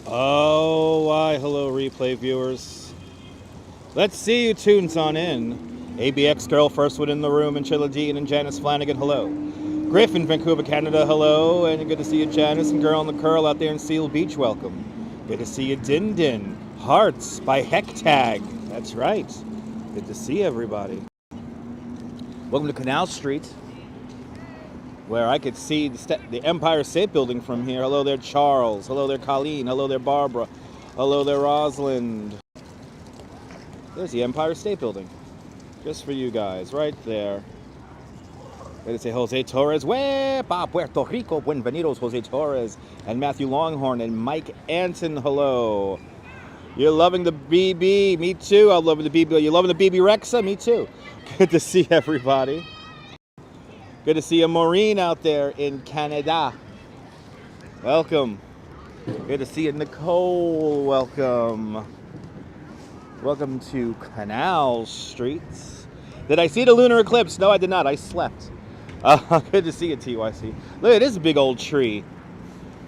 Oh, why, hello, replay viewers. Let's see you tunes on in. ABX Girl, first one in the room, and Chilla Dean and Janice Flanagan, hello. Griffin, Vancouver, Canada, hello. And good to see you, Janice, and Girl on the Curl out there in Seal Beach, welcome. Good to see you, Din Din. Hearts by Hectag. That's right. Good to see everybody. Welcome to Canal Street, where I could see the Empire State Building from here. Hello there, Charles. Hello there, Colleen. Hello there, Barbara. Hello there, Rosalind. There's the Empire State Building. Just for you guys, right there. Way to say Jose Torres. Wepa, Puerto Rico. Buenvenidos, Jose Torres. And Matthew Longhorn and Mike Anton, hello. You're loving the BB. Me too. I'm loving the BB. You're loving the BB Rexa? Me too. Good to see everybody. Good to see you, Maureen, out there in Canada. Welcome. Good to see you, Nicole. Welcome. Welcome to Canal Street. Did I see the lunar eclipse? No, I did not. I slept. Good to see you, TYC. Look at this big old tree.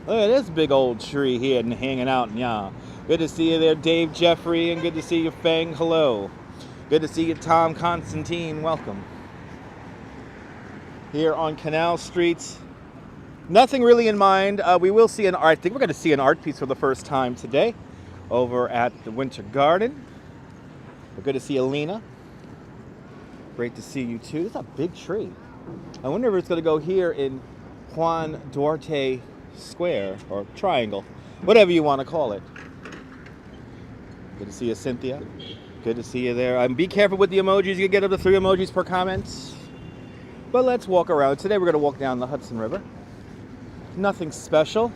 Look at this big old tree here and hanging out. Yeah. Good to see you there, Dave Jeffrey, and good to see you, Fang. Hello. Good to see you, Tom Constantine. Welcome. Here on Canal Street. Nothing really in mind. We will see I think we're going to see an art piece for the first time today over at the Winter Garden. We're good to see Alina. Great to see you too. It's a big tree. I wonder if it's going to go here in Juan Duarte Square or Triangle, whatever you want to call it. Good to see you, Cynthia. Good to see you there. Be careful with the emojis. You can get up to 3 emojis per comment. But let's walk around. Today we're going to walk down the Hudson River. Nothing special.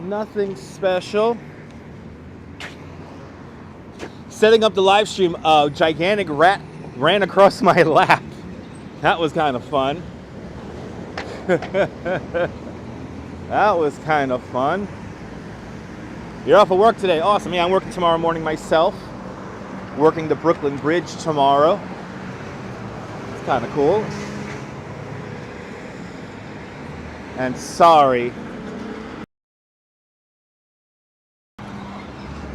Nothing special. Setting up the live stream, a gigantic rat ran across my lap. That was kind of fun. That was kind of fun. You're off of work today. Awesome. Yeah, I'm working tomorrow morning myself. Working the Brooklyn Bridge tomorrow. It's kind of cool. And sorry.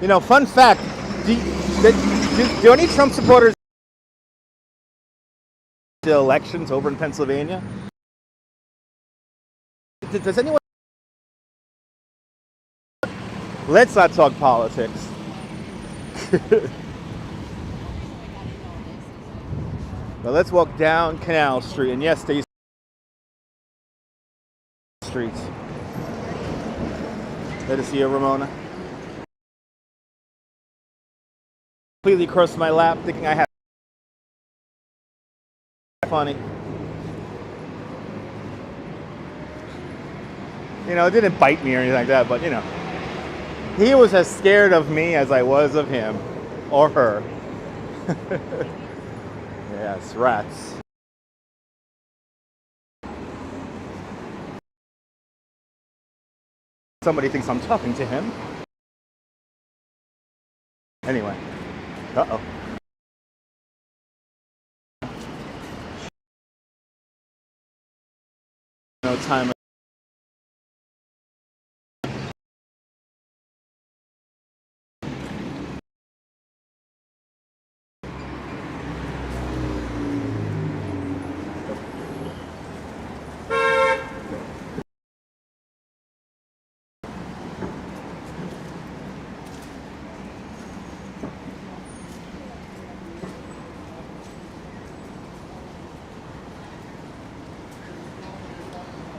You know, fun fact. Do any Trump supporters the elections over in Pennsylvania? Does anyone? Let's not talk politics. But let's walk down Canal Street, and yes, these streets. Good to see you, Ramona. Completely crossed my lap, thinking I had funny. You know, it didn't bite me or anything like that, but you know, he was as scared of me as I was of him or her. Yes, rats. Somebody thinks I'm talking to him. Anyway. Uh-oh. No time.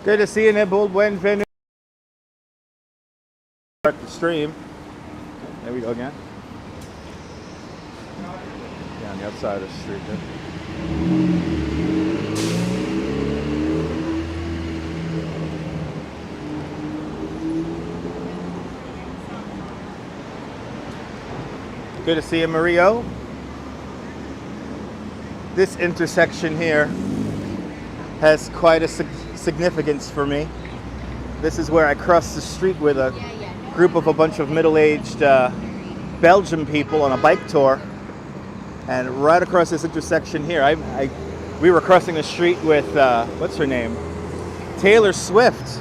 Good to see you, Nibble. Buenvenido. Start the stream. There we go again. Yeah, on the outside of the street there. Good to see you, Mario. This intersection here has quite a significance for me. This is where I crossed the street with a group of a bunch of middle-aged Belgian people on a bike tour, and right across this intersection here, we were crossing the street with what's her name, Taylor Swift.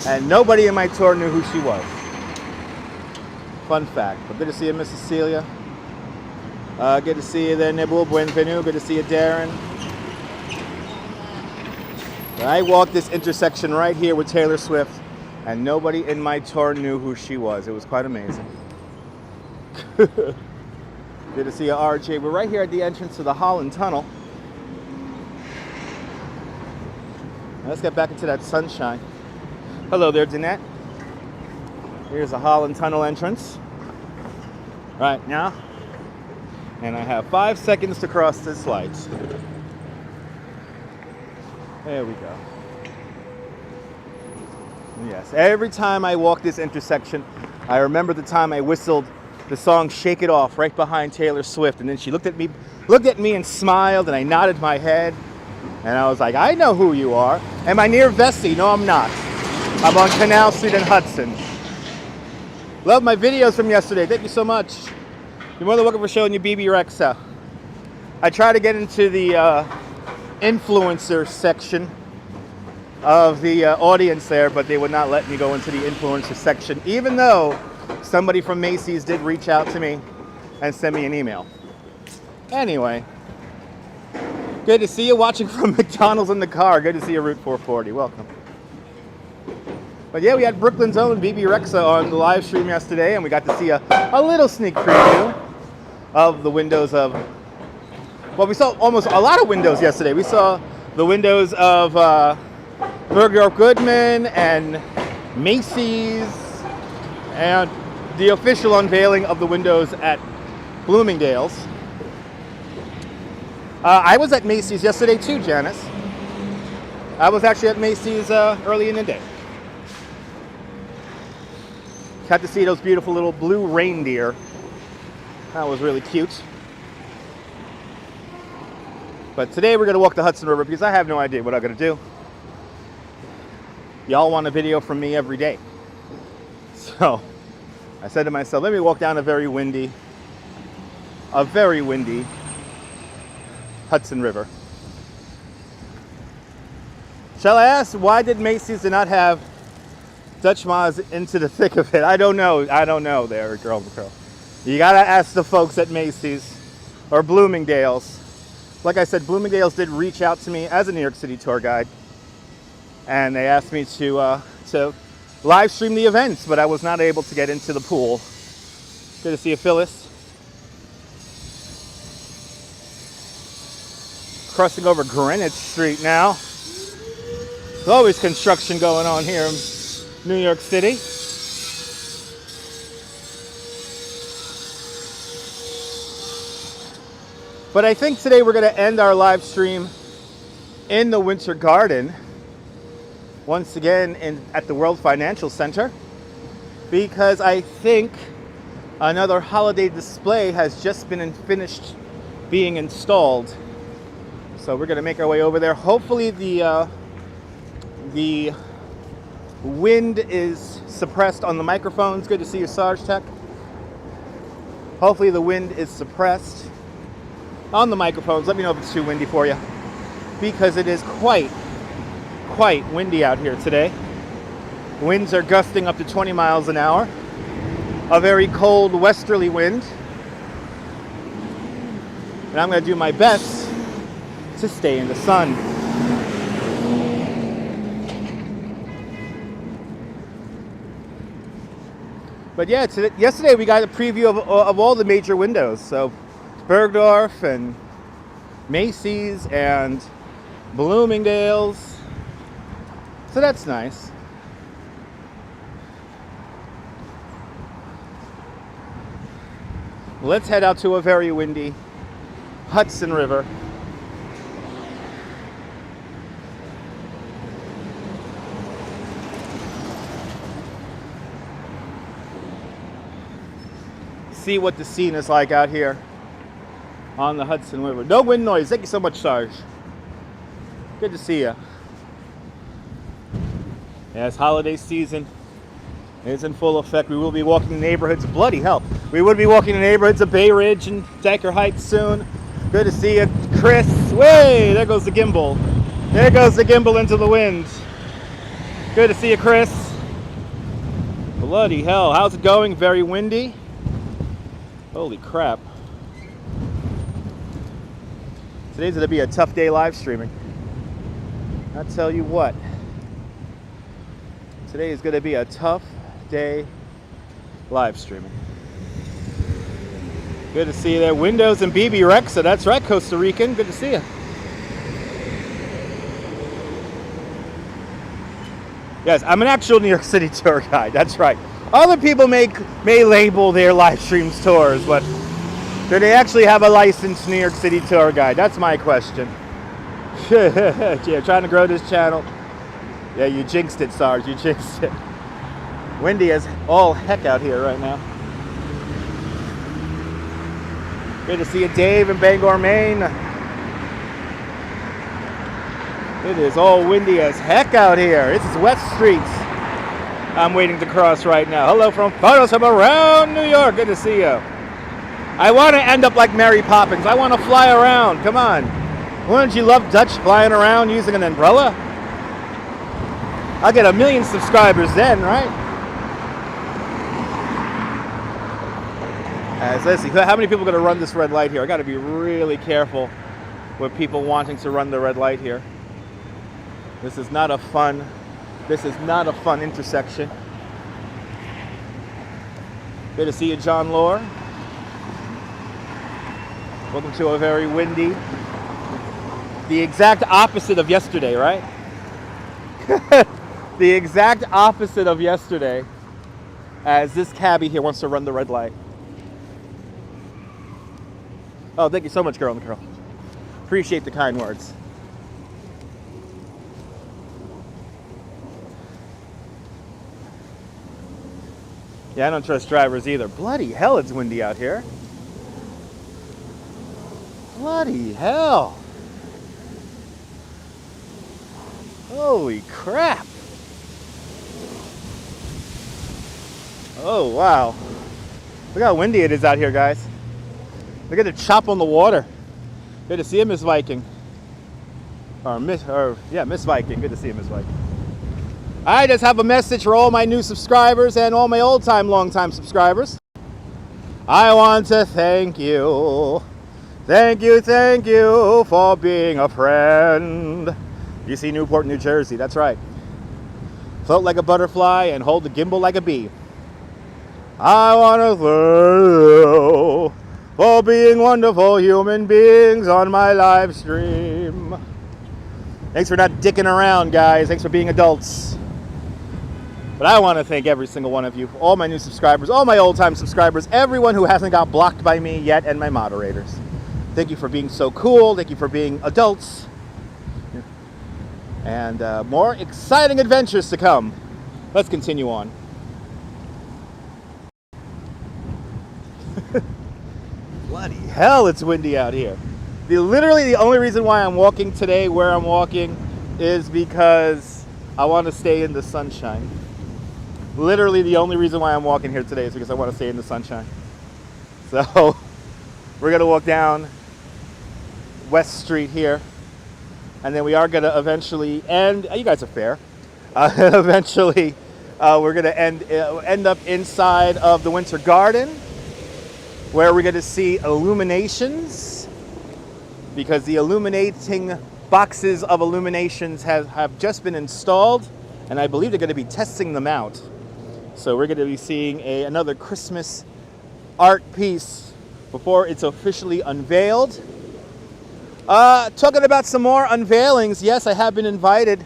And nobody in my tour knew who she was. Fun fact. But good to see you, Miss Cecilia. Good to see you there, Nibble. Buenvenu. Good to see you, Darren. I walked this intersection right here with Taylor Swift, and nobody in my tour knew who she was. It was quite amazing. Good to see you, RJ. We're right here at the entrance to the Holland Tunnel. Let's get back into that sunshine. Hello there, Danette. Here's the Holland Tunnel entrance. Right now. And I have 5 seconds to cross this light. There we go. Yes, every time I walk this intersection, I remember the time I whistled the song Shake It Off right behind Taylor Swift, and then she looked at me and smiled, and I nodded my head, and I was like, I know who you are. Am I near Vesey? No, I'm not. I'm on Canal Street in Hudson. Love my videos from yesterday. Thank you so much. You're more than welcome for showing you BB Rexa. I try to get into the influencer section of the audience there, but they would not let me go into the influencer section, even though somebody from Macy's did reach out to me and send me an email. Anyway, good to see you watching from McDonald's in the car. Good to see you, Route 440. Welcome. But yeah, we had Brooklyn's own BB Rexa on the live stream yesterday, and we got to see a little sneak preview of the windows of, well, we saw almost a lot of windows yesterday. We saw the windows of Bergdorf Goodman and Macy's, and the official unveiling of the windows at Bloomingdale's. I was at Macy's yesterday too, Janice. I was actually at Macy's early in the day. Got to see those beautiful little blue reindeer. That was really cute. But today we're going to walk the Hudson River because I have no idea what I'm going to do. Y'all want a video from me every day. So I said to myself, let me walk down a very windy Hudson River. Shall I ask, why did Macy's not have Dutch Moz into the thick of it? I don't know there, girl. You gotta ask the folks at Macy's or Bloomingdale's. Like I said, Bloomingdale's did reach out to me as a New York City tour guide, and they asked me to live stream the events, but I was not able to get into the pool. Good to see you, Phyllis. Crossing over Greenwich Street now. There's always construction going on here in New York City. But I think today we're going to end our live stream in the Winter Garden, once again at the World Financial Center, because I think another holiday display has just been finished being installed. So we're going to make our way over there. Hopefully the wind is suppressed on the microphones. Good to see you, Sarge Tech. Hopefully the wind is suppressed on the microphones. Let me know if it's too windy for you, because it is quite windy out here today. Winds are gusting up to 20 miles an hour. A very cold westerly wind. And I'm going to do my best to stay in the sun. But yeah, yesterday we got a preview of all the major windows. So Bergdorf and Macy's and Bloomingdale's. So that's nice. Let's head out to a very windy Hudson River. See what the scene is like out here on the Hudson River. No wind noise. Thank you so much, Sarge. Good to see you. Yes, holiday season is in full effect. We will be walking the neighborhoods. Bloody hell. We would be walking the neighborhoods of Bay Ridge and Dyker Heights soon. Good to see you, Chris. Way, there goes the gimbal. There goes the gimbal into the wind. Good to see you, Chris. Bloody hell. How's it going? Very windy. Holy crap. Today's going to be a tough day live streaming. I'll tell you what. Today is going to be a tough day live streaming. Good to see you there. Windows and BB Rexa. That's right, Costa Rican. Good to see you. Yes, I'm an actual New York City tour guide. That's right. Other people may label their live streams tours, but do they actually have a licensed New York City tour guide? That's my question. Yeah, trying to grow this channel. Yeah, you jinxed it, Sarge. You jinxed it. Windy as all heck out here right now. Good to see you, Dave, in Bangor, Maine. It is all windy as heck out here. This is West Street. I'm waiting to cross right now. Hello from photos from around New York. Good to see you. I want to end up like Mary Poppins. I want to fly around. Come on. Wouldn't you love Dutch flying around using an umbrella? I'll get 1 million subscribers then, right? So let's see. How many people are going to run this red light here? I got to be really careful with people wanting to run the red light here. This is not a fun intersection. Good to see you, John Lore. Welcome to a very windy, the exact opposite of yesterday, right? The exact opposite of yesterday, as this cabbie here wants to run the red light. Oh, thank you so much, girl and girl. Appreciate the kind words. Yeah, I don't trust drivers either. Bloody hell, it's windy out here. Bloody hell. Holy crap. Oh, wow. Look how windy it is out here, guys. Look at the chop on the water. Good to see you, Miss Viking. Miss Viking. Good to see you, Miss Viking. I just have a message for all my new subscribers and all my old-time, long-time subscribers. I want to thank you. Thank you for being a friend. UC Newport, New Jersey. That's right. Float like a butterfly and hold the gimbal like a bee. I want to thank you for being wonderful human beings on my live stream. Thanks for not dicking around, guys. Thanks for being adults. But I want to thank every single one of you, all my new subscribers, all my old-time subscribers, everyone who hasn't got blocked by me yet, and my moderators. Thank you for being so cool. Thank you for being adults. And more exciting adventures to come. Let's continue on. Bloody hell, it's windy out here. Literally the only reason why I'm walking today where I'm walking is because I want to stay in the sunshine. Literally the only reason why I'm walking here today is because I want to stay in the sunshine. So we're going to walk down West Street here. And then we are going to eventually end, you guys are fair, eventually we're going to end up inside of the Winter Garden, where we're going to see illuminations, because the illuminating boxes of illuminations have just been installed, and I believe they're going to be testing them out. So we're going to be seeing another Christmas art piece before it's officially unveiled. Talking about some more unveilings, yes, I have been invited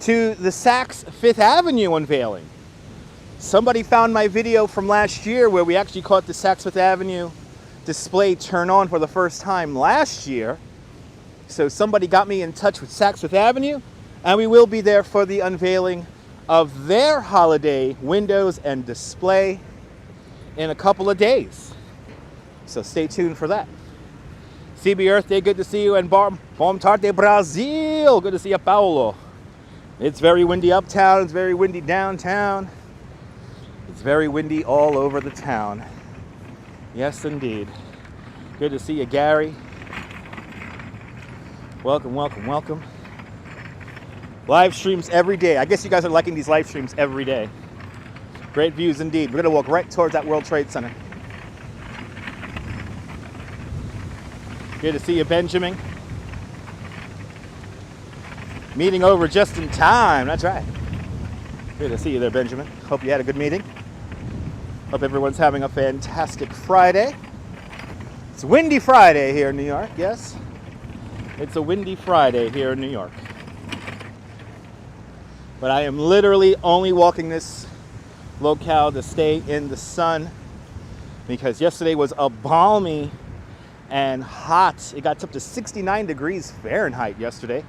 to the Saks Fifth Avenue unveiling. Somebody found my video from last year where we actually caught the Saks Fifth Avenue display turn on for the first time last year. So somebody got me in touch with Saks Fifth Avenue, and we will be there for the unveiling of their holiday windows and display in a couple of days. So stay tuned for that. CB Earth Day, good to see you. And Bom Tarte Brazil, good to see you, Paulo. It's very windy uptown, it's very windy downtown. It's very windy all over the town. Yes, indeed. Good to see you, Gary. Welcome, welcome, welcome. Live streams every day. I guess you guys are liking these live streams every day. Great views indeed. We're going to walk right towards that World Trade Center. Good to see you, Benjamin. Meeting over just in time. That's right. Good to see you there, Benjamin. Hope you had a good meeting. Hope everyone's having a fantastic Friday. It's Windy Friday here in New York, yes. It's a windy Friday here in New York. But I am literally only walking this locale to stay in the sun because yesterday was a balmy and hot. It got up to 69 degrees Fahrenheit yesterday.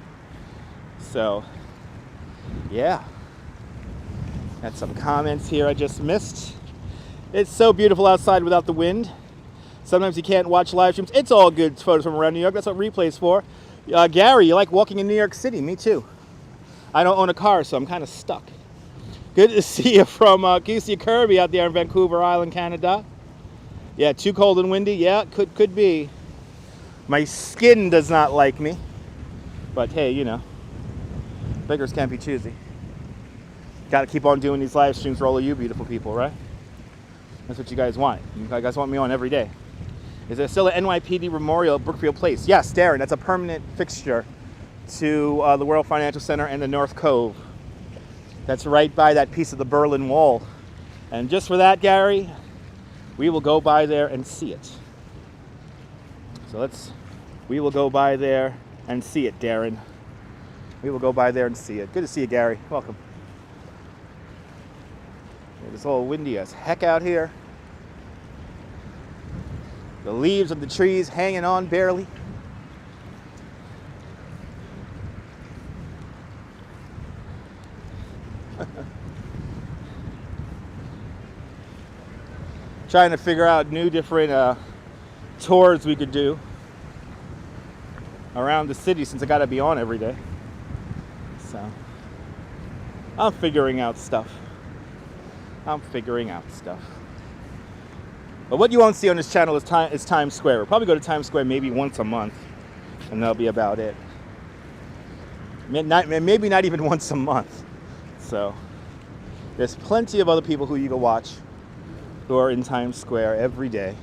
So, yeah. Had some comments here I just missed. It's so beautiful outside without the wind. Sometimes you can't watch live streams. It's all good photos from around New York. That's what replay's for. Gary, you like walking in New York City? Me too. I don't own a car, so I'm kind of stuck. Good to see you from QC Kirby out there in Vancouver Island, Canada. Yeah, too cold and windy. Yeah, could be. My skin does not like me. But hey, you know, beggars can't be choosy. Got to keep on doing these live streams for all of you beautiful people, right? That's what you guys want. You guys want me on every day. Is there still an NYPD memorial at Brookfield Place? Yes, Darren, that's a permanent fixture to the World Financial Center and the North Cove. That's right by that piece of the Berlin Wall. And just for that, Gary, we will go by there and see it. So we will go by there and see it, Darren. We will go by there and see it. Good to see you, Gary. Welcome. It's all windy as heck out here. The leaves of the trees hanging on barely. Trying to figure out new different tours we could do around the city since I gotta be on every day. So I'm figuring out stuff. But what you won't see on this channel is Times Square. We'll probably go to Times Square maybe once a month, and that'll be about it. Maybe not even once a month. So there's plenty of other people who you can watch who are in Times Square every day.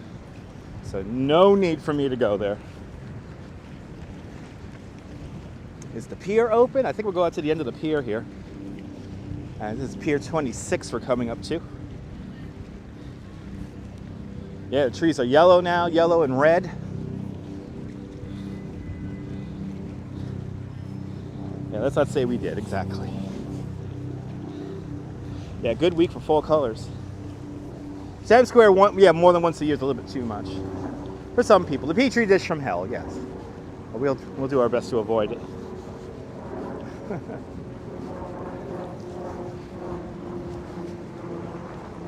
So no need for me to go there. Is the pier open? I think we'll go out to the end of the pier here. And this is Pier 26 we're coming up to. Yeah, the trees are yellow now, yellow and red. Yeah, let's not say we did, exactly. Yeah, good week for fall colors. Times Square, more than once a year is a little bit too much. For some people. The Petri dish from hell, yes. But we'll do our best to avoid it.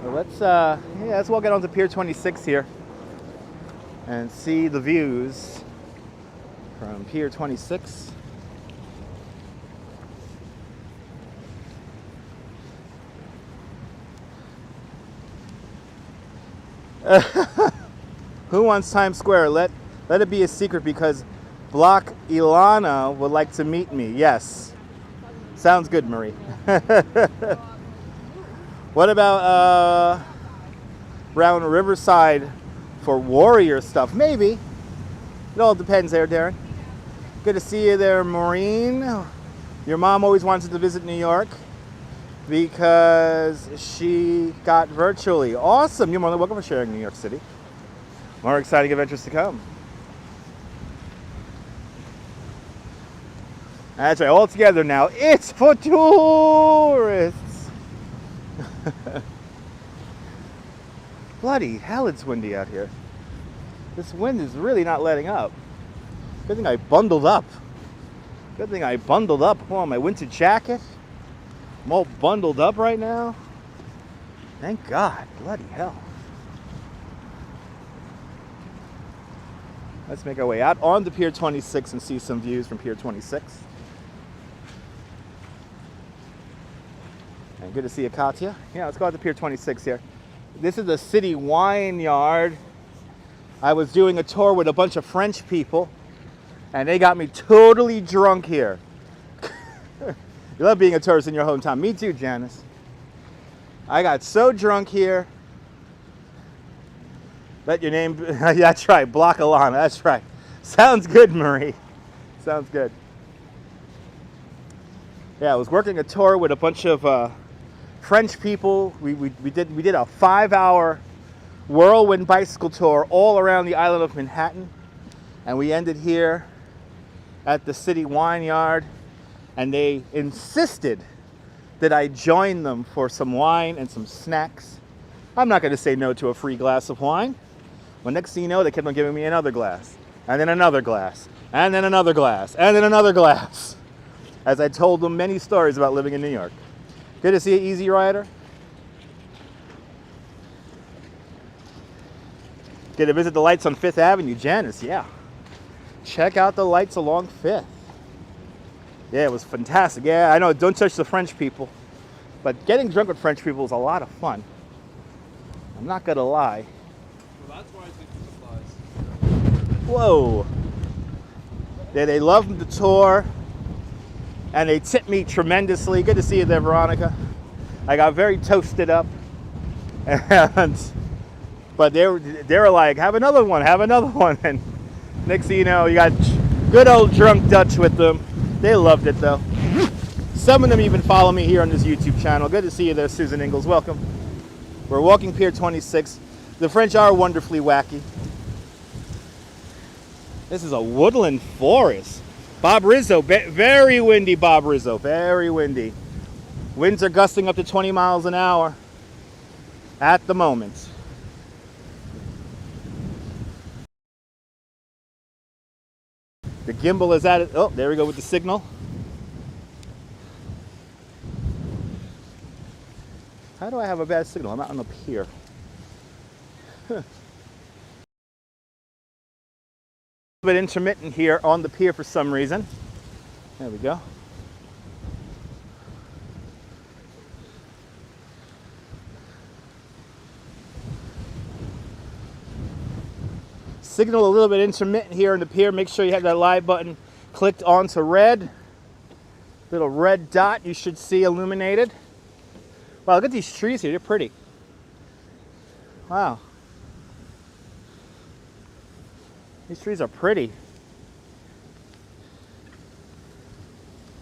Let's walk out onto Pier 26 here and see the views from Pier 26. Who wants Times Square? Let it be a secret because Block Ilana would like to meet me. Yes. Sounds good, Marie. What about around Riverside for warrior stuff? Maybe. It all depends there, Darren. Good to see you there, Maureen. Your mom always wanted to visit New York because she got virtually. Awesome. You're more than welcome for sharing New York City. More exciting adventures to come. That's right. All together now. It's for tourists. Bloody hell, it's windy out here. This wind is really not letting up. Good thing I bundled up. Put on my winter jacket. I'm all bundled up right now. Thank God. Bloody hell. Let's make our way out on to Pier 26 and see some views from Pier 26. And good to see you, Katya. Yeah, let's go out to Pier 26 here. This is the city wine yard. I was doing a tour with a bunch of French people, and they got me totally drunk here. You love being a tourist in your hometown. Me too, Janice. I got so drunk here. Let your name, that's right, block Alana, that's right. Sounds good, Marie. Sounds good. Yeah, I was working a tour with a bunch of French people. We did a 5-hour whirlwind bicycle tour all around the island of Manhattan. And we ended here at the city wine yard. And they insisted that I join them for some wine and some snacks. I'm not going to say no to a free glass of wine. Well, next thing you know, they kept on giving me another glass, and then another glass, and then another glass, and then another glass, as I told them many stories about living in New York. Good to see you, Easy Rider. Get to visit the lights on 5th Avenue, Janice, yeah. Check out the lights along 5th. Yeah, it was fantastic. Yeah, I know, don't touch the French people, but getting drunk with French people is a lot of fun. I'm not gonna lie. Well, that's why I think it applies. Whoa. Yeah, they loved the tour, and they tipped me tremendously. Good to see you there, Veronica. I got very toasted up, but they were like, have another one, and next thing you know, you got good old drunk Dutch with them. They loved it though. Some of them even follow me here on this YouTube channel. Good to see you there, Susan Ingalls. Welcome. We're walking Pier 26. The French are wonderfully wacky. This is a woodland forest. Bob Rizzo, very windy, Bob Rizzo, very windy. Winds are gusting up to 20 miles an hour at the moment. The Gimble is at it. Oh, there we go with the signal. How do I have a bad signal? I'm out on the pier. A bit intermittent here on the pier for some reason. There we go. Signal a little bit intermittent here on the pier. Make sure you have that live button clicked onto red. Little red dot you should see illuminated. Wow, look at these trees here. They're pretty. Wow. These trees are pretty.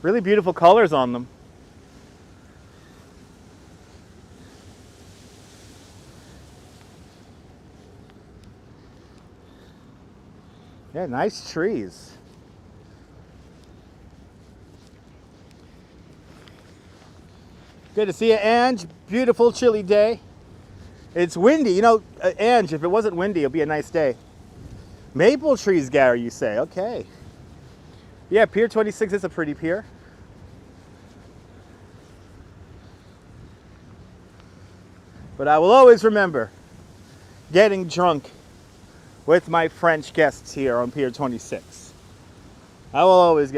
Really beautiful colors on them. Yeah, nice trees. Good to see you, Ange. Beautiful, chilly day. It's windy. You know, Ange, if it wasn't windy, it'd be a nice day. Maple trees, Gary, you say. Okay. Yeah, Pier 26 is a pretty pier. But I will always remember getting drunk with my French guests here on Pier 26. I will always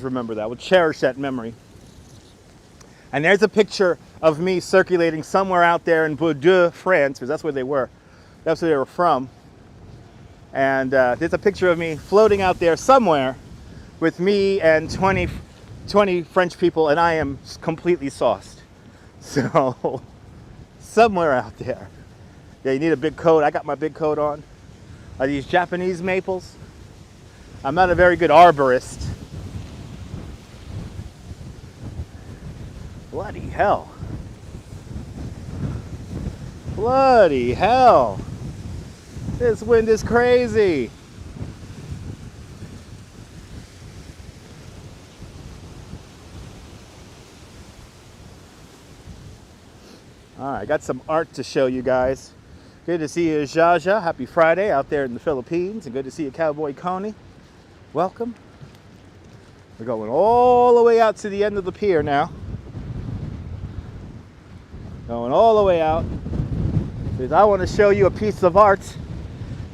remember that. I will cherish that memory. And there's a picture of me circulating somewhere out there in Bordeaux, France, because that's where they were. That's where they were from. And there's a picture of me floating out there somewhere with me and 20 French people, and I am completely sauced. So, somewhere out there. Yeah, you need a big coat. I got my big coat on. Are these Japanese maples? I'm not a very good arborist. Bloody hell. Bloody hell. This wind is crazy. All right, I got some art to show you guys. Good to see you, Jaja. Happy Friday out there in the Philippines. And good to see you, Cowboy Coney. Welcome. We're going all the way out to the end of the pier now. Going all the way out. Because I want to show you a piece of art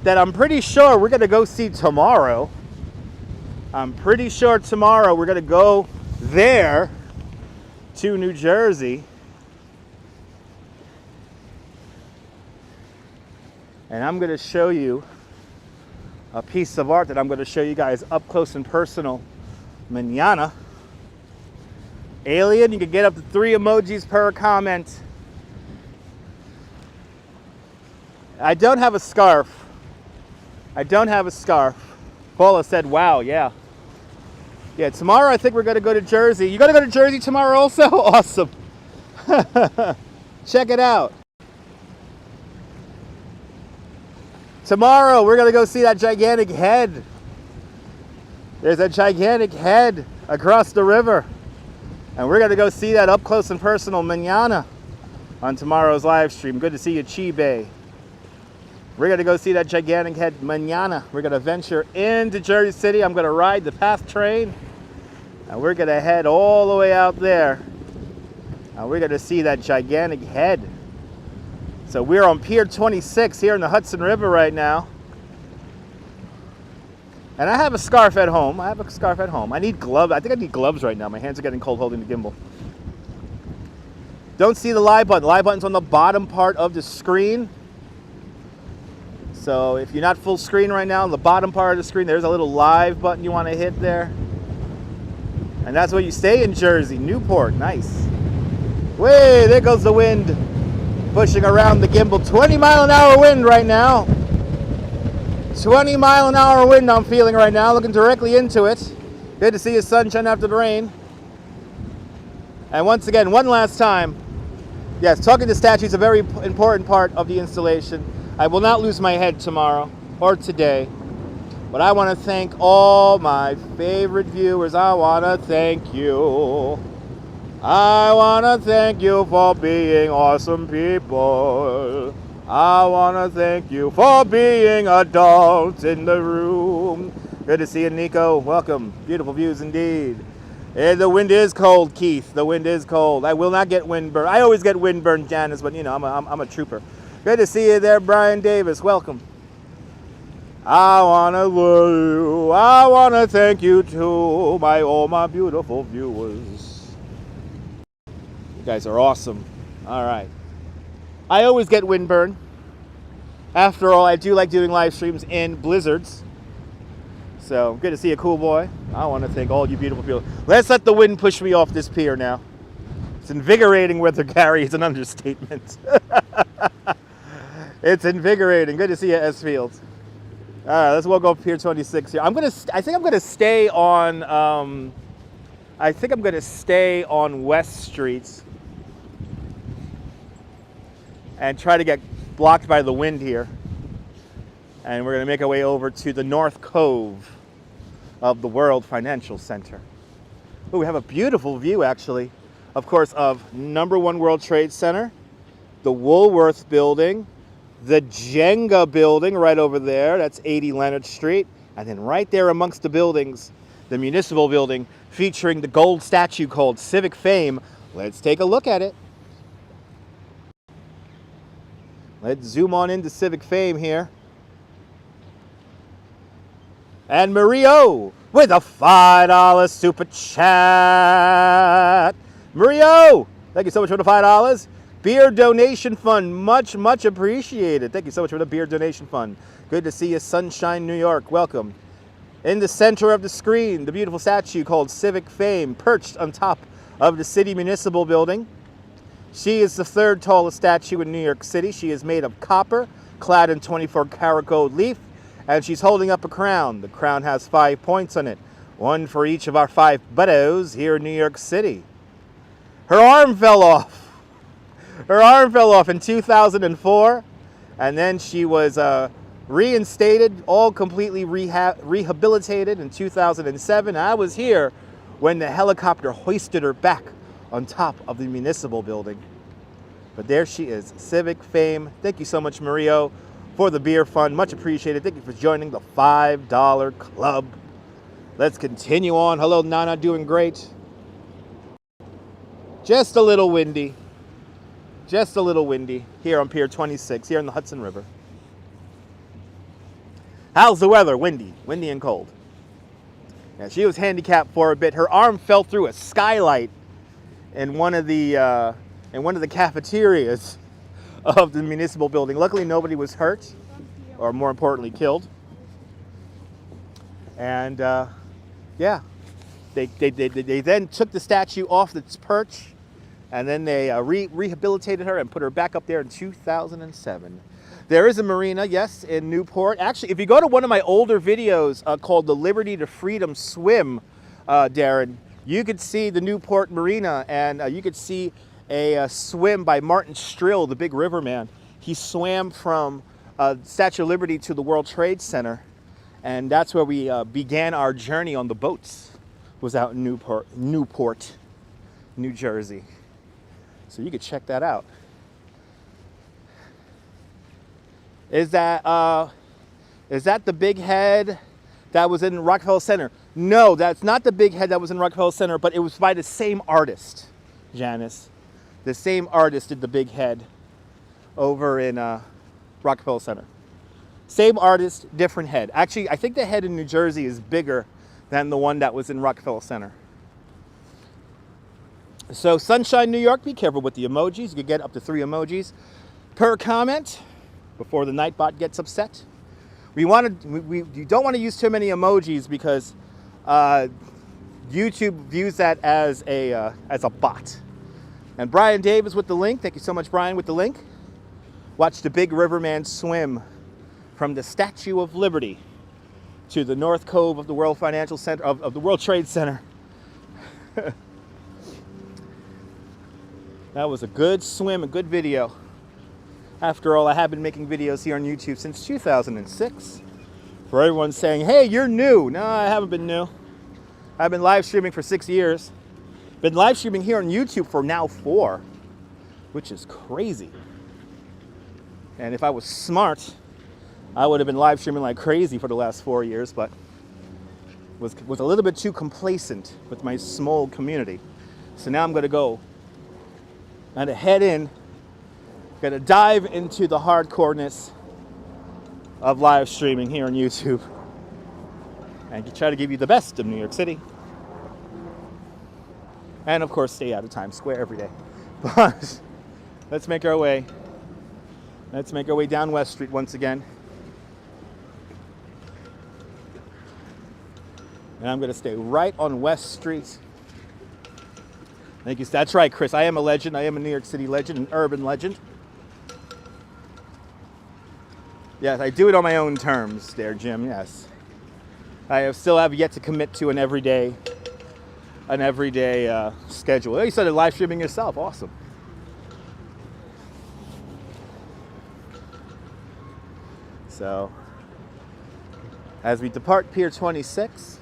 that I'm pretty sure we're going to go see tomorrow. I'm pretty sure tomorrow we're going to go there to New Jersey. And I'm going to show you a piece of art that I'm going to show you guys up close and personal mañana. Alien, you can get up to 3 emojis per comment. I don't have a scarf. I don't have a scarf. Paula said, wow, yeah. Yeah, tomorrow I think we're going to go to Jersey. You going to go to Jersey tomorrow also? Awesome. Check it out. Tomorrow we're going to go see that gigantic head. There's a gigantic head across the river. And we're going to go see that up close and personal mañana on tomorrow's live stream. Good to see you, Chibe. We're going to go see that gigantic head mañana. We're going to venture into Jersey City. I'm going to ride the PATH train. And we're going to head all the way out there. And we're going to see that gigantic head. So we're on Pier 26 here in the Hudson River right now. And I have a scarf at home. I need gloves. I think I need gloves right now. My hands are getting cold holding the gimbal. Don't see the live button. The live button's on the bottom part of the screen. So if you're not full screen right now, on the bottom part of the screen, there's a little live button you want to hit there. And that's where you stay in Jersey, Newport. Nice. Way, there goes the wind. Pushing around the gimbal. 20-mile-an-hour wind right now. 20-mile-an-hour wind I'm feeling right now. Looking directly into it. Good to see the sunshine after the rain. And once again, one last time. Yes, talking to statues is a very important part of the installation. I will not lose my head tomorrow or today. But I want to thank all my favorite viewers. I want to thank you. I want to thank you for being awesome people. I want to thank you for being adults in the room. Good to see you, Nico. Welcome. Beautiful views indeed. And the wind is cold, Keith. The wind is cold. I will not get windburn. I always get windburn, Janice, but you know, I'm a trooper. Good to see you there, Brian Davis. Welcome. I want to love you. I want to thank you too, all my beautiful viewers. You guys are awesome. All right. I always get windburn. After all, I do like doing live streams in blizzards. So, good to see you, cool boy. I want to thank all you beautiful people. Let's let the wind push me off this pier now. It's invigorating weather, Gary. It's an understatement. It's invigorating. Good to see you, S. Fields. All right, let's walk up Pier 26 here. I think I'm gonna stay on. I think I'm gonna stay on West Street and try to get blocked by the wind here. And we're gonna make our way over to the North Cove of the World Financial Center. Oh, we have a beautiful view, actually, of course, of #1 World Trade Center, the Woolworth Building, the Jenga Building right over there, that's 80 Leonard Street, and then right there amongst the buildings, the Municipal Building featuring the gold statue called Civic Fame. Let's take a look at it. Let's zoom on into Civic Fame here. And Mario with a $5 super chat. Mario, thank you so much for the $5. Beer donation fund, much, much appreciated. Thank you so much for the beer donation fund. Good to see you, Sunshine, New York. Welcome. In the center of the screen, the beautiful statue called Civic Fame, perched on top of the City Municipal Building. She is the third tallest statue in New York City. She is made of copper, clad in 24-karat gold leaf, and she's holding up a crown. The crown has 5 points on it, one for each of our 5 buttos here in New York City. Her arm fell off. Her arm fell off in 2004, and then she was reinstated, all completely rehabilitated in 2007. I was here when the helicopter hoisted her back on top of the Municipal Building. But there she is, Civic Fame. Thank you so much, Mario, for the beer fund. Much appreciated. Thank you for joining the $5 club. Let's continue on. Hello, Nana, doing great. Just a little windy. Just a little windy here on Pier 26, here in the Hudson River. How's the weather? Windy. Windy and cold. Yeah, she was handicapped for a bit. Her arm fell through a skylight in one of the cafeterias of the Municipal Building. Luckily, nobody was hurt, or more importantly, killed. And yeah, they then took the statue off its perch And then they rehabilitated her and put her back up there in 2007. There is a marina, yes, in Newport. Actually, if you go to one of my older videos called the Liberty to Freedom Swim, Darren, you could see the Newport Marina, and you could see a swim by Martin Strill, the big riverman. He swam from Statue of Liberty to the World Trade Center, and that's where we began our journey on the boats, was out in Newport, New Jersey. So you could check that out. Is that the big head that was in Rockefeller Center? No, that's not the big head that was in Rockefeller Center, but it was by the same artist, Janice. The same artist did the big head over in Rockefeller Center. Same artist, different head. Actually, I think the head in New Jersey is bigger than the one that was in Rockefeller Center. So Sunshine, New York, be careful with the emojis. You can get up to 3 emojis per comment before the Nightbot gets upset. You don't want to use too many emojis because YouTube views that as a bot. And Brian Davis with the link. Thank you so much, Brian, with the link. Watch the big riverman swim from the Statue of Liberty to the North Cove of the World Financial Center of the World Trade Center. That was a good swim, a good video. After all, I have been making videos here on YouTube since 2006. For everyone saying, hey, you're new. No, I haven't been new. I've been live streaming for 6 years. Been live streaming here on YouTube for now 4, which is crazy. And if I was smart, I would have been live streaming like crazy for the last 4 years, but was a little bit too complacent with my small community. So now I'm going to go and head in, going to dive into the hardcoreness of live streaming here on YouTube and try to give you the best of New York City. And of course, stay out of Times Square every day. But let's make our way. Let's make our way down West Street once again. And I'm going to stay right on West Street. Thank you. That's right, Chris. I am a legend. I am a New York City legend, an urban legend. Yes, I do it on my own terms there, Jim. Yes. I still have yet to commit to an everyday schedule. Oh, you started live streaming yourself. Awesome. So, as we depart Pier 26,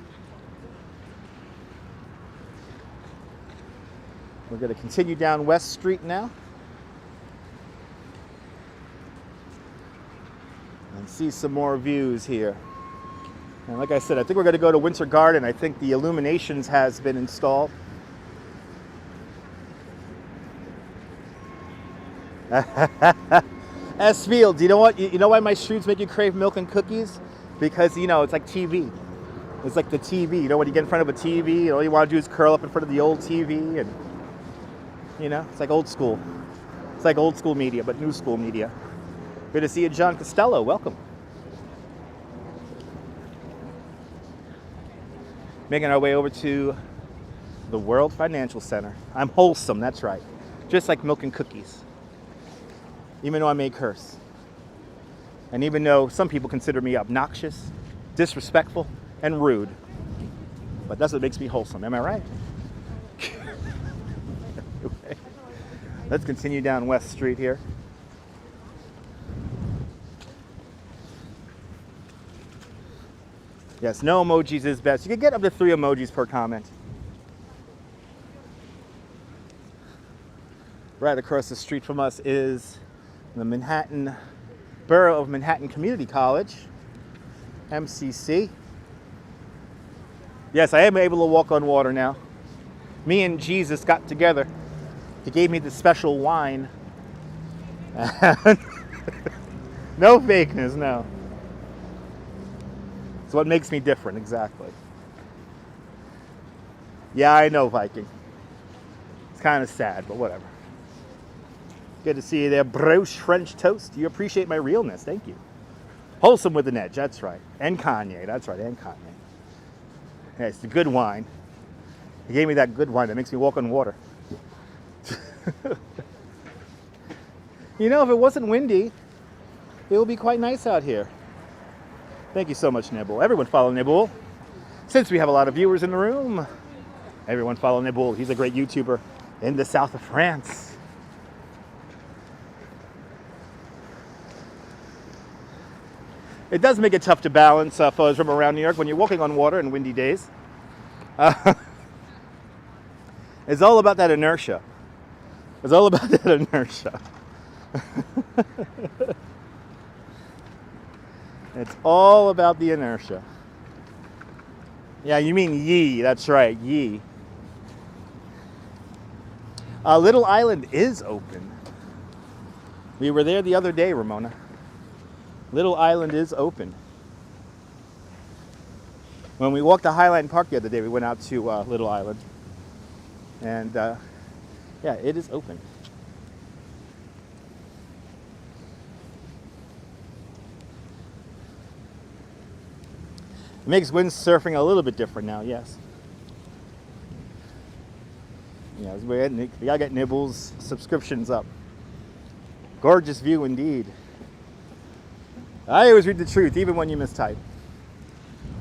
we're going to continue down West Street now and see some more views here. And like I said, I think we're going to go to Winter Garden. I think the illuminations has been installed. S Field, you know what? You know why my streets make you crave milk and cookies? Because, you know, it's like TV. It's like the TV. You know, when you get in front of a TV, and all you want to do is curl up in front of the old TV, and, you know, it's like old school. It's like old school media, but new school media. Good to see you, John Costello. Welcome. Making our way over to the World Financial Center. I'm wholesome, that's right. Just like milk and cookies. Even though I may curse. And even though some people consider me obnoxious, disrespectful, and rude. But that's what makes me wholesome, am I right? Anyway, let's continue down West Street here. Yes, no emojis is best. You can get up to 3 emojis per comment. Right across the street from us is the Borough of Manhattan Community College, MCC. Yes, I am able to walk on water now. Me and Jesus got together. He gave me the special wine. No fakeness, no. It's what makes me different, exactly. Yeah, I know, Viking. It's kind of sad, but whatever. Good to see you there, Broche French Toast. You appreciate my realness, thank you. Wholesome with an edge, that's right. And Kanye, that's right, and Kanye. Yeah, it's the good wine. He gave me that good wine that makes me walk on water. You know, if it wasn't windy, it would be quite nice out here. Thank you so much, Nibble. Everyone follow Nibble. Since we have a lot of viewers in the room, everyone follow Nibble. He's a great YouTuber in the south of France. It does make it tough to balance photos from around New York when you're walking on water in windy days. It's all about that inertia. It's all about that inertia. It's all about the inertia. Yeah, you mean ye. That's right, ye. Little Island is open. We were there the other day, Ramona. Little Island is open. When we walked to Highline Park the other day, we went out to Little Island. And yeah, it is open. It makes windsurfing a little bit different now, yes. Yeah, we gotta get Nibble's subscriptions up. Gorgeous view indeed. I always read the truth, even when you mistype.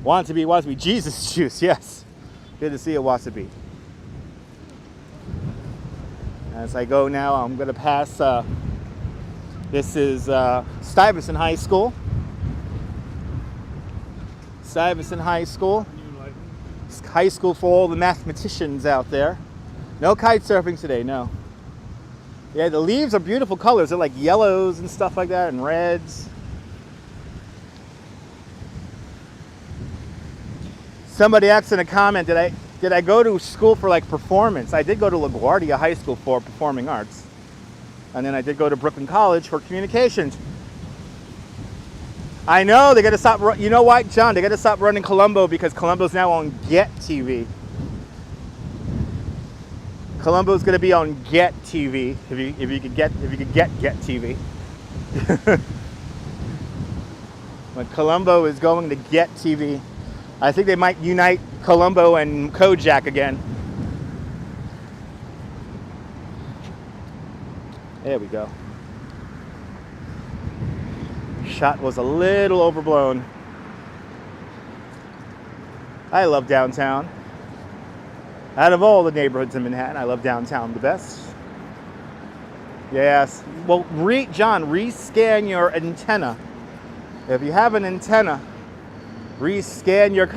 Want to be Wasabi. Jesus juice, yes. Good to see you, Wasabi. As I go now, I'm going to pass, this is Stuyvesant High School. Stuyvesant High School. It's high school for all the mathematicians out there. No kite surfing today, no. Yeah, the leaves are beautiful colors. They're like yellows and stuff like that, and reds. Somebody asked in a comment, did I go to school for like performance? I did go to LaGuardia High School for performing arts. And then I did go to Brooklyn College for communications. I know, they gotta stop, you know what, John? They gotta stop running Columbo because Columbo's now on Get TV. Columbo's gonna be on Get TV, if you could get TV. But Columbo is going to Get TV. I think they might unite Columbo and Kojak again. There we go. Shot was a little overblown. I love downtown. Out of all the neighborhoods in Manhattan, I love downtown the best. Yes. Well, John, rescan your antenna. If you have an antenna, rescan your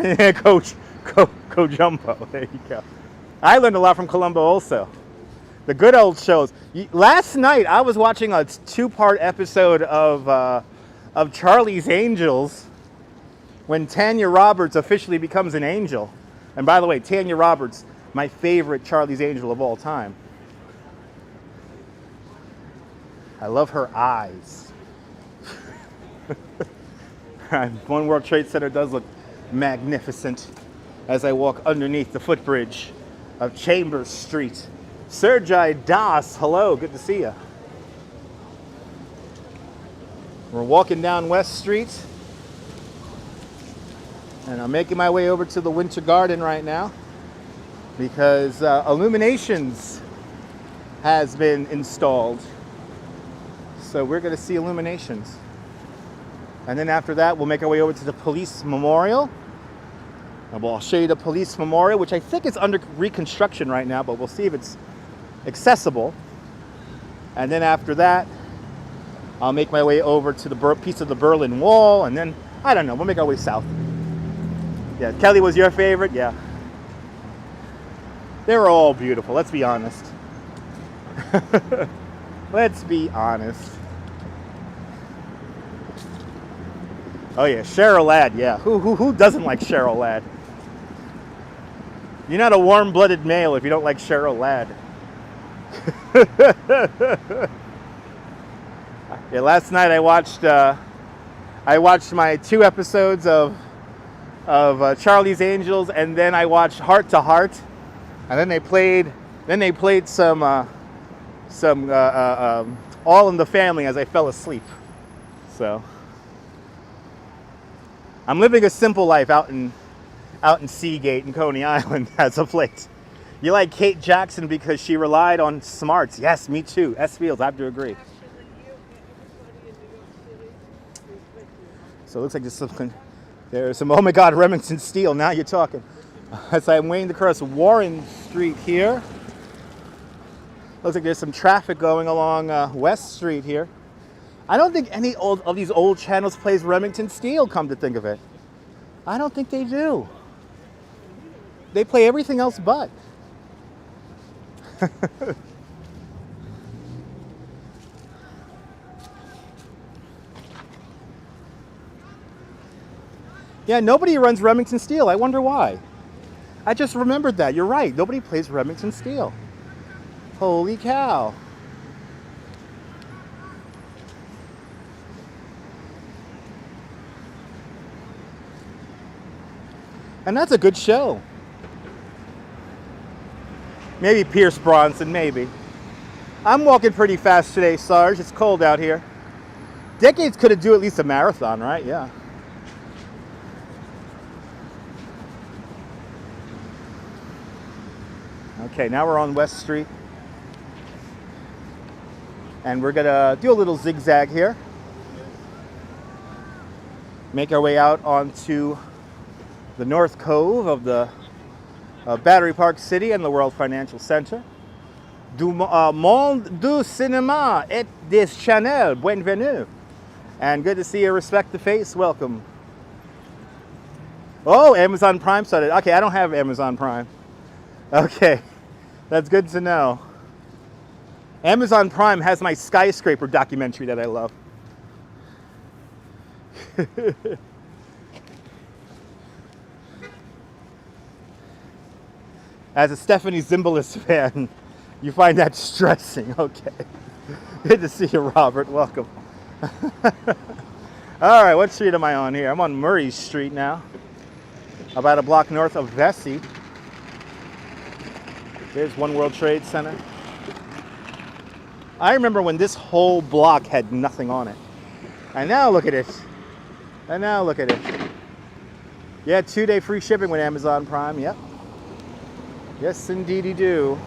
Kojumbo. There you go. I learned a lot from Columbo also. The good old shows. Last night I was watching a two-part episode of Charlie's Angels when Tanya Roberts officially becomes an angel. And by the way, Tanya Roberts, my favorite Charlie's Angel of all time. I love her eyes. One World Trade Center does look magnificent as I walk underneath the footbridge of Chambers Street. Sergei Das, hello, good to see you. We're walking down West Street, and I'm making my way over to the Winter Garden right now because Illuminations has been installed. So we're going to see Illuminations. And then after that, we'll make our way over to the Police Memorial. And I'll show you the Police Memorial, which I think is under reconstruction right now, but we'll see if it's accessible. And then after that, I'll make my way over to the piece of the Berlin Wall, and then, I don't know, we'll make our way south. Yeah, Kelly was your favorite? Yeah. They were all beautiful, let's be honest. Let's be honest. Oh yeah, Cheryl Ladd, yeah. Who doesn't like Cheryl Ladd? You're not a warm-blooded male if you don't like Cheryl Ladd. Yeah, last night I watched my 2 episodes of Charlie's Angels, and then I watched Heart to Heart, and then they played some All in the Family as I fell asleep. So I'm living a simple life out in Seagate and Coney Island as of late. You like Kate Jackson because she relied on smarts. Yes, me too. S. Fields, I have to agree. So it looks like there's some, oh my God, Remington Steele. Now you're talking. As I'm waiting to cross Warren Street here. Looks like there's some traffic going along West Street here. I don't think any of these old channels plays Remington Steele, come to think of it. I don't think they do. They play everything else but. Yeah, nobody runs Remington Steele. I wonder why. I just remembered that. You're right. Nobody plays Remington Steele. Holy cow. And that's a good show. Maybe Pierce Bronson, maybe. I'm walking pretty fast today, Sarge. It's cold out here. Decades could have do at least a marathon, right? Yeah. Okay, now we're on West Street. And we're gonna do a little zigzag here. Make our way out onto the North Cove of the Battery Park City and the World Financial Center. Du monde du cinéma et des channels, bienvenue. And good to see you, respect the face, welcome. Oh, Amazon Prime started. Okay, I don't have Amazon Prime. Okay, that's good to know. Amazon Prime has my skyscraper documentary that I love. As a Stephanie Zimbalist fan, you find that stressing. Okay. Good to see you, Robert. Welcome. All right, what street am I on here? I'm on Murray Street now, about a block north of Vesey. There's One World Trade Center. I remember when this whole block had nothing on it. And now look at it. And now look at it. Yeah, 2-day free shipping with Amazon Prime. Yep. Yes, indeed you do.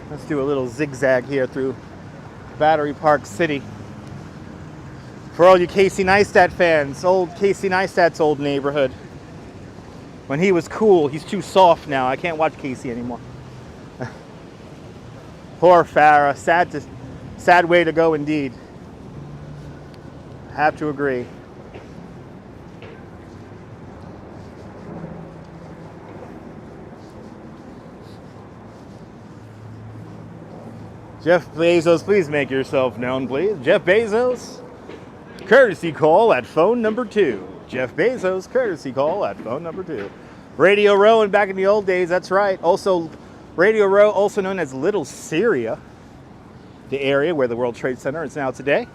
Let's do a little zigzag here through Battery Park City. For all you Casey Neistat fans, old Casey Neistat's old neighborhood. When he was cool, he's too soft now. I can't watch Casey anymore. Poor Farrah. Sad way to go indeed. Have to agree. Jeff Bezos, please make yourself known, please. Jeff Bezos, courtesy call at phone number 2. Jeff Bezos, courtesy call at phone number 2. Radio Row, and back in the old days, that's right. Also, Radio Row, also known as Little Syria, the area where the World Trade Center is now today.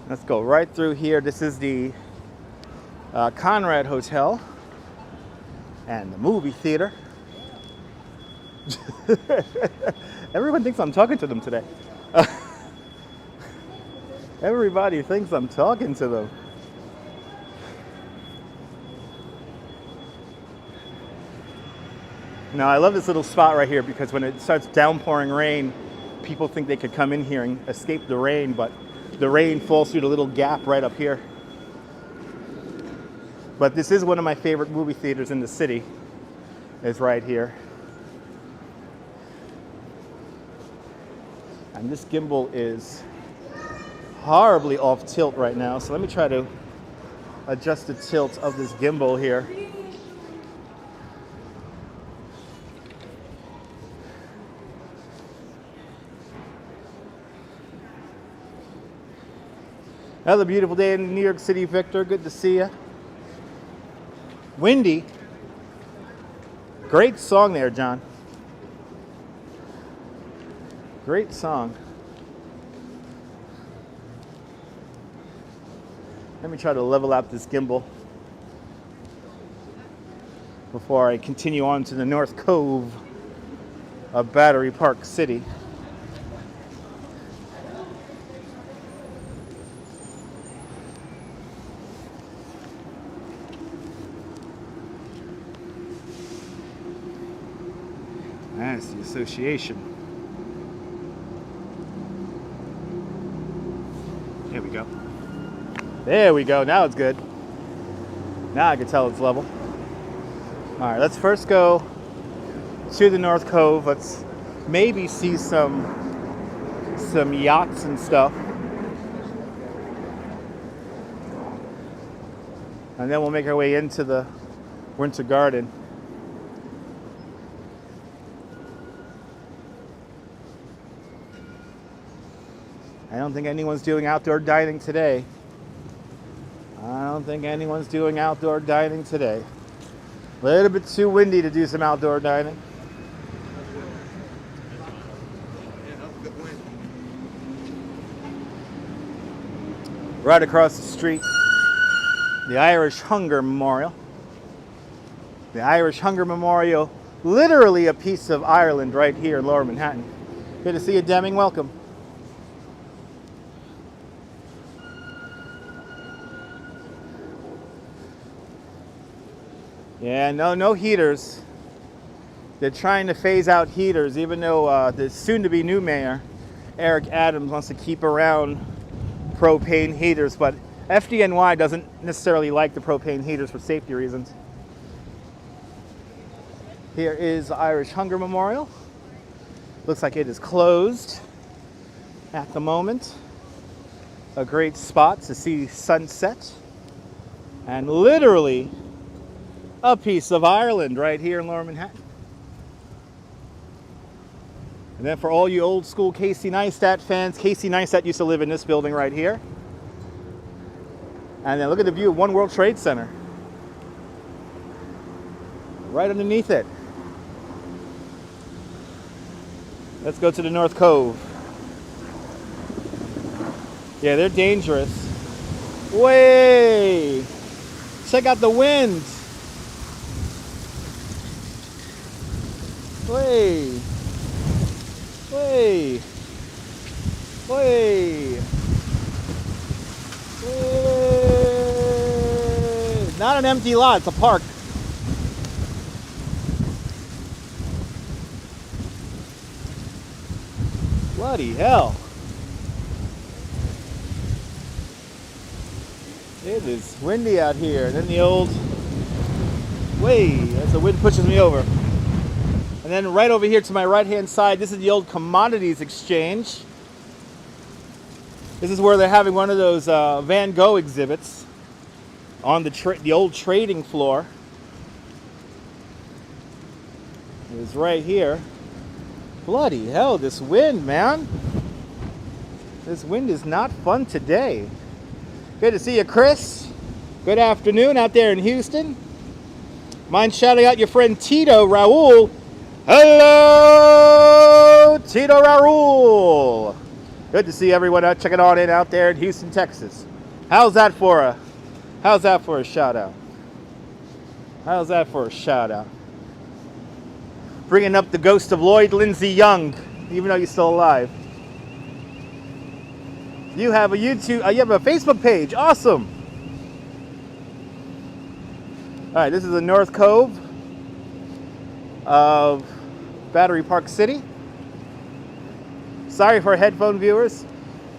Let's go right through here. This is the Conrad Hotel and the movie theater. Everyone thinks I'm talking to them today. Everybody thinks I'm talking to them. Now, I love this little spot right here because when it starts downpouring rain, people think they could come in here and escape the rain, but the rain falls through the little gap right up here. But this is one of my favorite movie theaters in the city, is right here. And this gimbal is horribly off tilt right now, so let me try to adjust the tilt of this gimbal here. Another beautiful day in New York City, Victor. Good to see you. Windy. Great song there, John. Great song. Let me try to level out this gimbal. before I continue on to the North Cove of Battery Park City. That's the association. There we go. There we go. Now it's good. Now I can tell it's level. All right, let's first go to the North Cove. Let's maybe see some yachts and stuff. And then we'll make our way into the Winter Garden. I don't think anyone's doing outdoor dining today. A little bit too windy to do some outdoor dining. Right across the street, the Irish Hunger Memorial. The Irish Hunger Memorial, literally a piece of Ireland right here in Lower Manhattan. Good to see you, Deming. Welcome. Yeah, no heaters. They're trying to phase out heaters, even though the soon-to-be new mayor, Eric Adams, wants to keep around propane heaters, but FDNY doesn't necessarily like the propane heaters for safety reasons. Here is the Irish Hunger Memorial. Looks like it is closed at the moment. A great spot to see sunset. And literally a piece of Ireland right here in Lower Manhattan. And then for all you old school Casey Neistat fans, Casey Neistat used to live in this building right here. And then look at the view of One World Trade Center. Right underneath it. Let's go to the North Cove. Yeah, they're dangerous. Way! Check out the wind. Way! Way! Way! Way! Not an empty lot, it's a park. Bloody hell. It is windy out here. And then the old way as the wind pushes me over. And then right over here to my right-hand side, this is the old Commodities Exchange. This is where they're having one of those Van Gogh exhibits on the old trading floor. It is right here. Bloody hell, this wind, man. This wind is not fun today. Good to see you, Chris. Good afternoon out there in Houston. Mind shouting out your friend Tito Raul. Hello, Tito Raul. Good to see everyone out checking on in out there in Houston, Texas. How's that for a shout out? How's that for a shout out? Bringing up the ghost of Lloyd Lindsay Young, even though he's still alive. You have a you have a Facebook page. Awesome. All right, this is the North Cove of Battery Park City. Sorry for headphone viewers.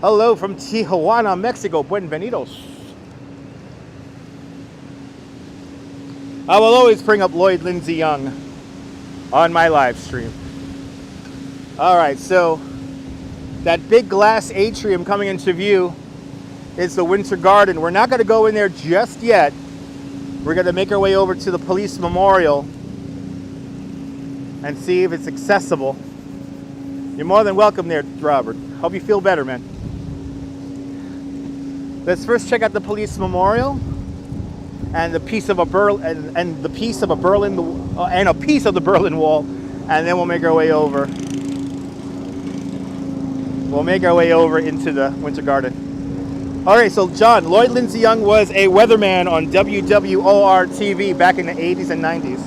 Hello from Tijuana, Mexico. Buenvenidos. I will always bring up Lloyd Lindsay Young on my live stream. All right, so that big glass atrium coming into view is the Winter Garden. We're not going to go in there just yet. We're going to make our way over to the police memorial and see if it's accessible. You're more than welcome there, Robert. Hope you feel better, man. Let's first check out the police memorial and the piece of a and the piece of a Berlin and a piece of the Berlin Wall, and then we'll make our way over. We'll make our way over into the Winter Garden. All right, so John, Lloyd Lindsay Young was a weatherman on WWOR TV back in the 80s and 90s.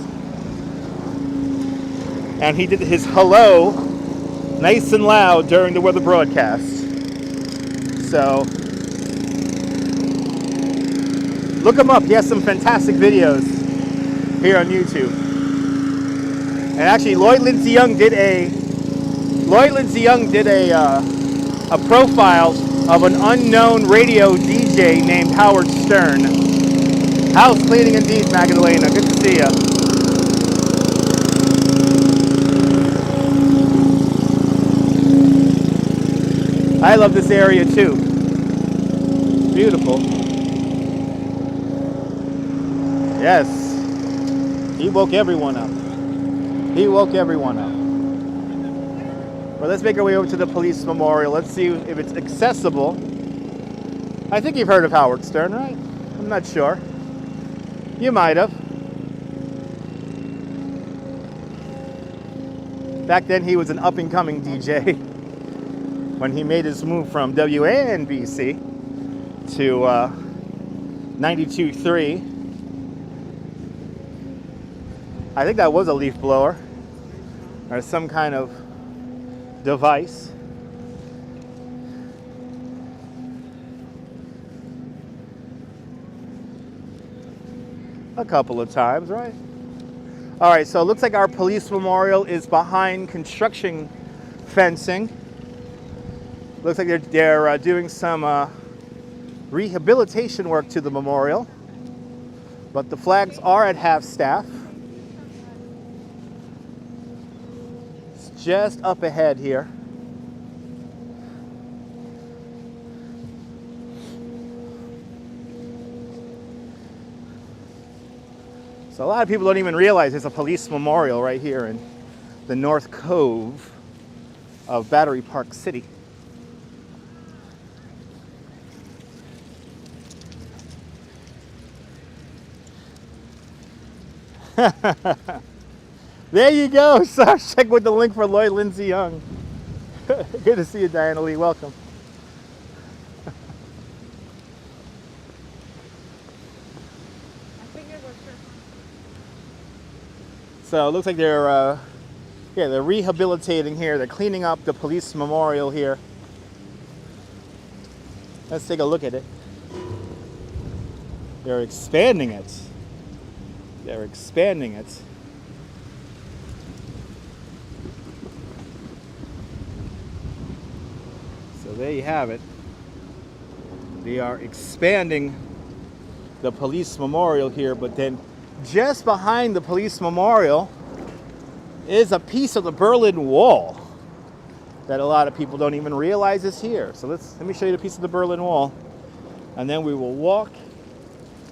and he did his hello nice and loud during the weather broadcast. So look him up. He has some fantastic videos here on YouTube. And actually, Lloyd Lindsay Young did a profile of an unknown radio DJ named Howard Stern. House cleaning indeed, Magdalena. Good to see ya. I love this area too. Beautiful. Yes. He woke everyone up. He woke everyone up. Well, let's make our way over to the police memorial. Let's see if it's accessible. I think you've heard of Howard Stern, right? I'm not sure. You might have. Back then, he was an up-and-coming DJ when he made his move from WANBC to 92.3. I think that was a leaf blower or some kind of device. A couple of times, right? All right, so it looks like our police memorial is behind construction fencing. Looks like they're doing some rehabilitation work to the memorial, but the flags are at half staff. It's just up ahead here. So a lot of people don't even realize there's a police memorial right here in the North Cove of Battery Park City. There you go. So check with the link for Lloyd Lindsay Young. Good to see you, Diana Lee. Welcome. So it looks like they're rehabilitating here. They're cleaning up the police memorial here. Let's take a look at it. They're expanding it. They're expanding it. So there you have it. They are expanding the police memorial here, but then just behind the police memorial is a piece of the Berlin Wall that a lot of people don't even realize is here. So let me show you the piece of the Berlin Wall, and then we will walk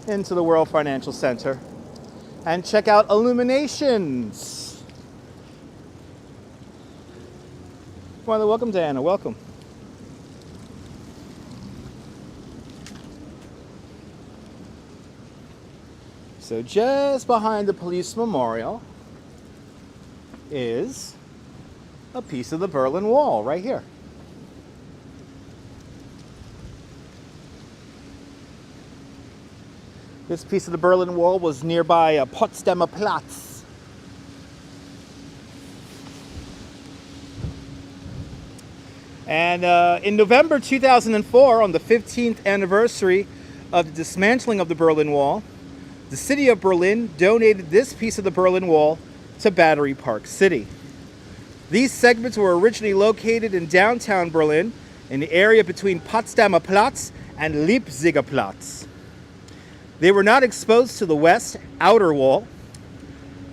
into the World Financial Center and check out illuminations. Well, welcome, Diana. Welcome. So just behind the police memorial is a piece of the Berlin Wall right here. This piece of the Berlin Wall was nearby Potsdamer Platz. And in November 2004, on the 15th anniversary of the dismantling of the Berlin Wall, the city of Berlin donated this piece of the Berlin Wall to Battery Park City. These segments were originally located in downtown Berlin in the area between Potsdamer Platz and Leipziger Platz. They were not exposed to the west outer wall,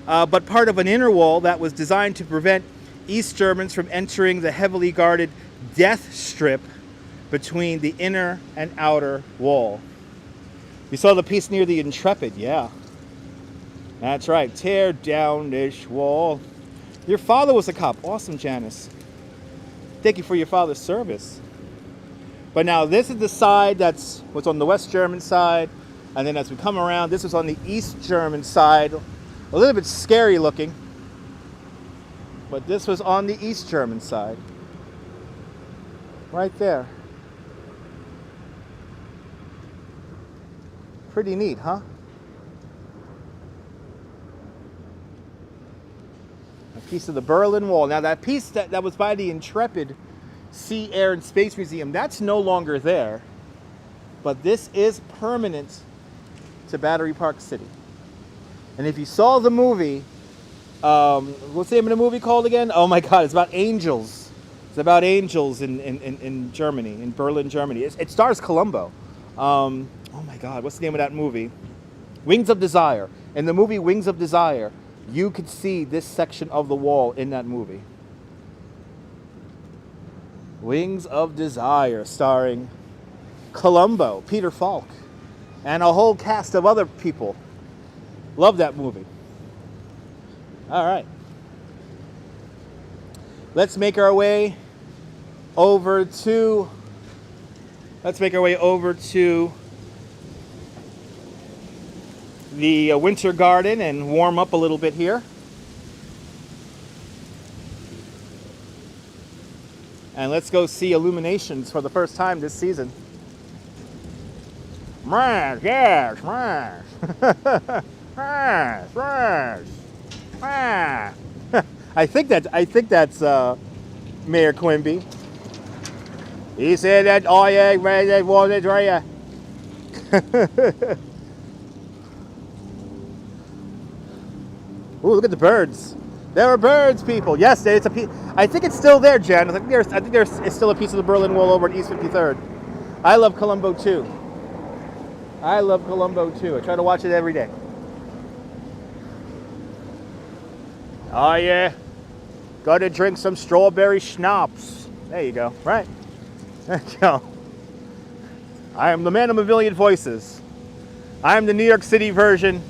but part of an inner wall that was designed to prevent East Germans from entering the heavily guarded death strip between the inner and outer wall. You saw the piece near the Intrepid, yeah. That's right, tear down this wall. Your father was a cop. Awesome, Janice. Thank you for your father's service. But now this is the side that's what's on the West German side. And then as we come around, this is on the East German side. A little bit scary looking. But this was on the East German side. Right there. Pretty neat, huh? Piece of the Berlin Wall. Now that piece that was by the Intrepid Sea, Air, and Space Museum, that's no longer there. But this is permanent to Battery Park City. And if you saw the movie, what's the name of the movie called again? Oh my God, it's about angels. It's about angels in Germany, in Berlin, Germany. It stars Columbo. Oh my God, what's the name of that movie? Wings of Desire. In the movie Wings of Desire, you could see this section of the wall in that movie. Wings of Desire, starring Columbo, Peter Falk, and a whole cast of other people. Love that movie. All right. Let's make our way over to the Winter Garden and warm up a little bit here. And let's go see illuminations for the first time this season. Yes, I think that's Mayor Quimby. He said that they wanted to. Ooh, look at the birds. There are birds, people. Yes, it's a piece. I think it's still there, Jen. I think there's still a piece of the Berlin Wall over at East 53rd. I love Columbo too. I try to watch it every day. Oh yeah. Gotta drink some strawberry schnapps. There you go. Right. There you go. I am the man of a million voices. I am the New York City version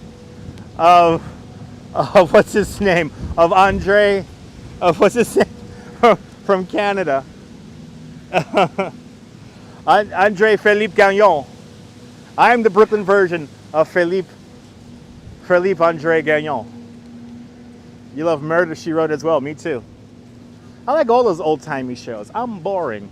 of what's his name? Of Andre, what's his name? From Canada. Andre Philippe Gagnon. I am the Brooklyn version of Philippe Andre Gagnon. You love Murder, She Wrote as well. Me too. I like all those old-timey shows. I'm boring.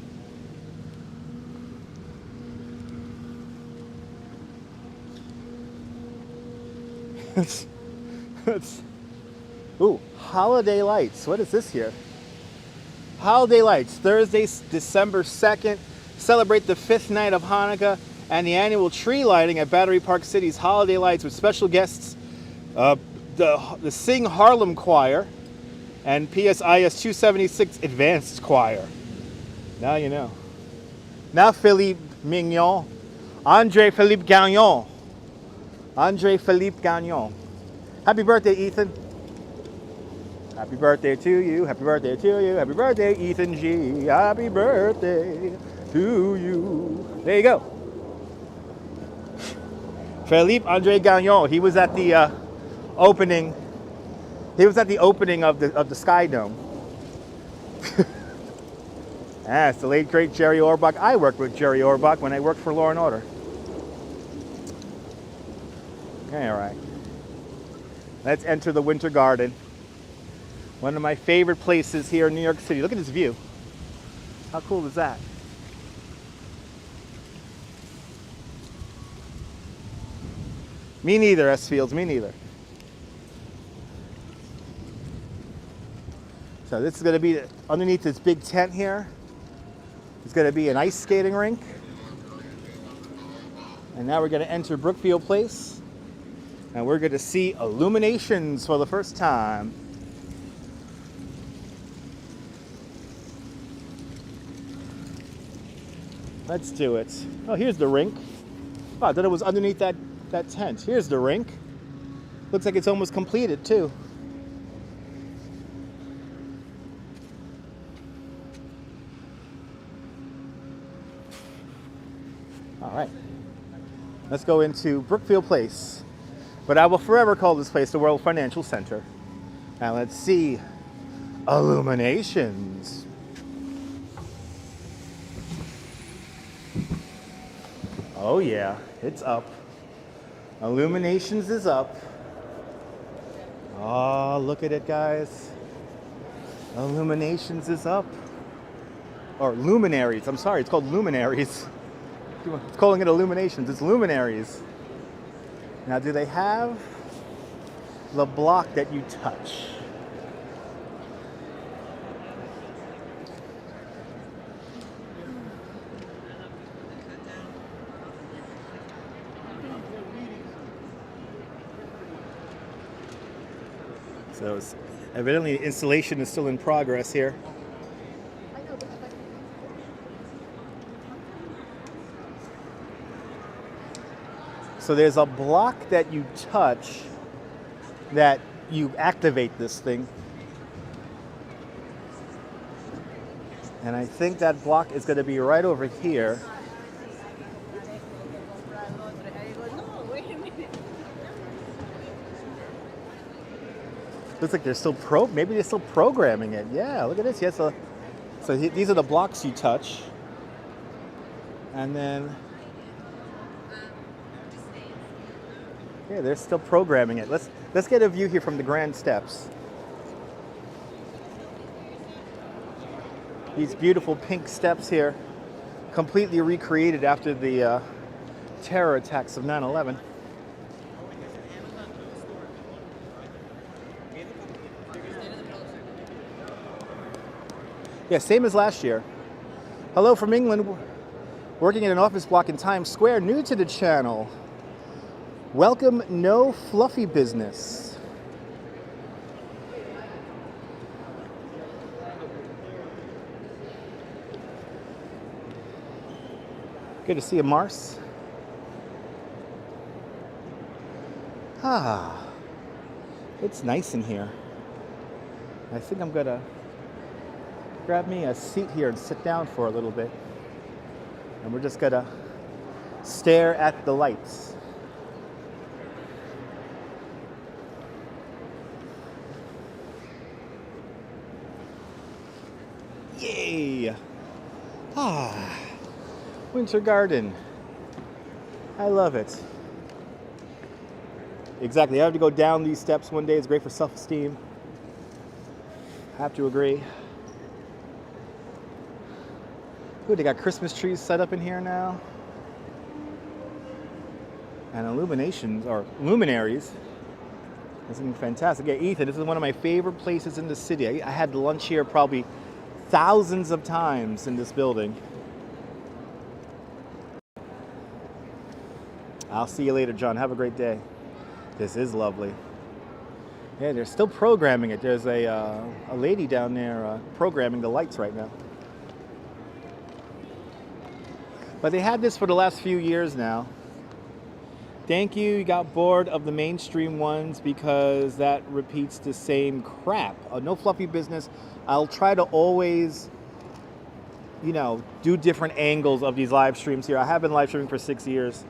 Ooh, Holiday Lights. What is this here? Holiday Lights, Thursday, December 2nd. Celebrate the 5th night of Hanukkah and the annual tree lighting at Battery Park City's Holiday Lights with special guests, the Sing Harlem Choir and PSIS 276 Advanced Choir. Now you know. Now Philippe Mignon. Andre Philippe Gagnon. Andre Philippe Gagnon. Happy birthday, Ethan. Happy birthday to you. Happy birthday to you. Happy birthday, Ethan G. Happy birthday to you. There you go. Philippe Andre Gagnon. He was at the opening. He was at the opening of the Sky Dome. It's the late great Jerry Orbach. I worked with Jerry Orbach when I worked for Law and Order. Okay, all right. Let's enter the Winter Garden. One of my favorite places here in New York City. Look at this view. How cool is that? Me neither, S. Fields, me neither. So this is going to be underneath this big tent here. It's going to be an ice skating rink. And now we're going to enter Brookfield Place. And we're going to see illuminations for the first time. Let's do it. Oh, here's the rink. Oh, I thought it was underneath that tent. Here's the rink. Looks like it's almost completed too. All right. Let's go into Brookfield Place. But I will forever call this place the World Financial Center. Now let's see. Illuminations. Oh yeah, it's up. Illuminations is up. Oh, look at it, guys. Illuminations is up. Or luminaries. I'm sorry, it's called luminaries. It's calling it illuminations. It's luminaries. Now, do they have the block that you touch? So evidently installation is still in progress here. So there's a block that you touch that you activate this thing. And I think that block is going to be right over here. Looks like they're still maybe they're still programming it. Yeah, look at this. Yes, so these are the blocks you touch. And then yeah, they're still programming it. Let's get a view here from the grand steps. These beautiful pink steps here, completely recreated after the terror attacks of 9/11. Yeah, same as last year. Hello from England, working in an office block in Times Square, new to the channel. Welcome, no fluffy business. Good to see you, Mars. It's nice in here. I think I'm gonna grab me a seat here and sit down for a little bit. And we're just gonna stare at the lights. Yay! Winter garden. I love it. Exactly. I have to go down these steps one day. It's great for self-esteem. I have to agree. Ooh, they got Christmas trees set up in here now. And illuminations, or luminaries. This is fantastic. Yeah, Ethan, this is one of my favorite places in the city. I had lunch here probably thousands of times in this building. I'll see you later, John. Have a great day. This is lovely. Yeah, they're still programming it. There's a lady down there programming the lights right now. But they had this for the last few years now. Thank you. You got bored of the mainstream ones because that repeats the same crap. No fluffy business. I'll try to always, do different angles of these live streams here. I have been live streaming for 6 years,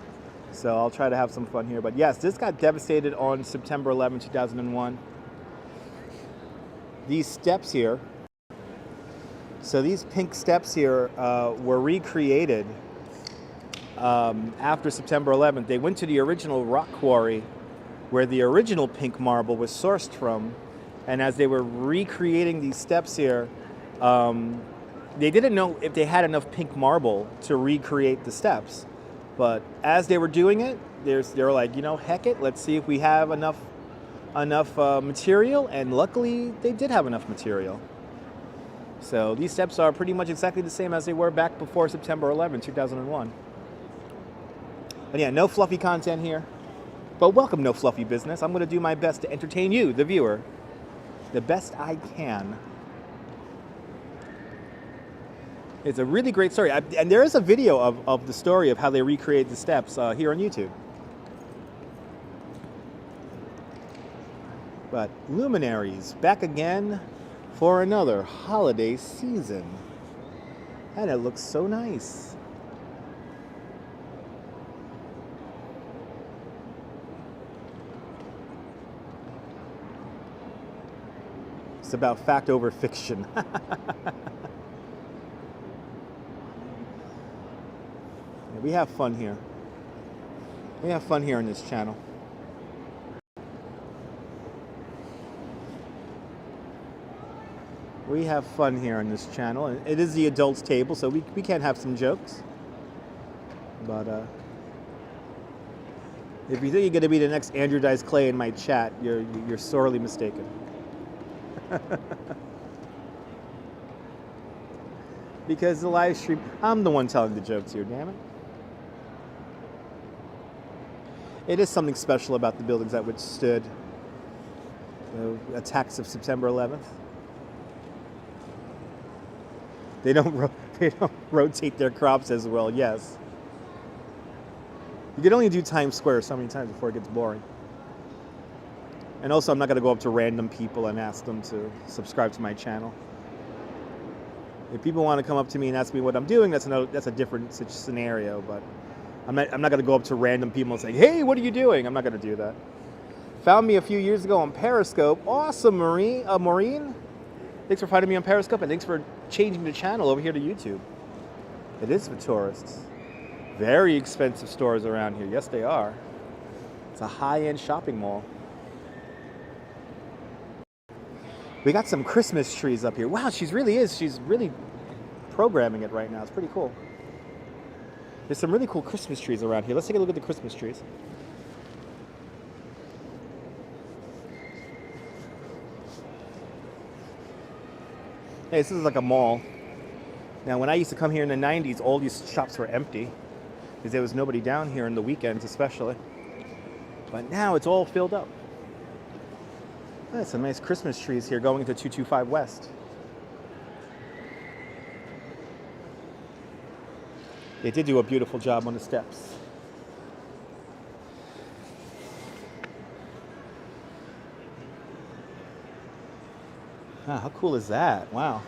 so I'll try to have some fun here. But yes, this got devastated on September 11, 2001. These steps here, so these pink steps here were recreated after September 11th. They went to the original rock quarry where the original pink marble was sourced from. And as they were recreating these steps here, they didn't know if they had enough pink marble to recreate the steps. But as they were doing it, they were like, heck it, let's see if we have enough material. And luckily, they did have enough material. So these steps are pretty much exactly the same as they were back before September 11, 2001. But yeah, no fluffy content here. But welcome, no fluffy business. I'm going to do my best to entertain you, the viewer, the best I can. It's a really great story. And there is a video of the story of how they recreate the steps here on YouTube. But luminaries, back again for another holiday season. And it looks so nice. It's about fact over fiction. We have fun here. We have fun here on this channel. We have fun here on this channel. It is the adults table, so we can have some jokes. But if you think you're going to be the next Andrew Dice Clay in my chat, you're sorely mistaken. Because the live stream, I'm the one telling the jokes here, damn it. It is something special about the buildings that withstood The attacks of September 11th. They don't they don't rotate their crops as well. Yes. You can only do Times Square so many times before it gets boring. And also, I'm not going to go up to random people and ask them to subscribe to my channel. If people want to come up to me and ask me what I'm doing, that's a different scenario. But I'm not going to go up to random people and say, "Hey, what are you doing?" I'm not going to do that. Found me a few years ago on Periscope. Awesome, Maureen. Thanks for finding me on Periscope, and thanks for changing the channel over here to YouTube. It is for tourists. Very expensive stores around here. Yes, they are. It's a high-end shopping mall. We got some Christmas trees up here. Wow, she's really programming it right now. It's pretty cool. There's some really cool Christmas trees around here. Let's take a look at the Christmas trees. Hey, this is like a mall. Now, when I used to come here in the 90s, all these shops were empty because there was nobody down here on the weekends especially. But now it's all filled up. There's some nice Christmas trees here going into 225 West. They did do a beautiful job on the steps. Ah, how cool is that? Wow.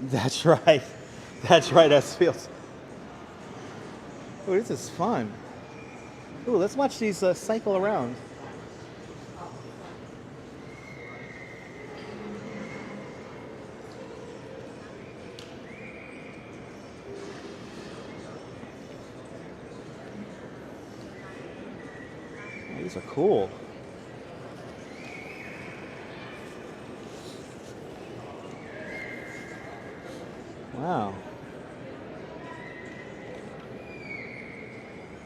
That's right. That's right, S-Fields. Oh, this is fun. Ooh, let's watch these cycle around. Oh, these are cool. Wow.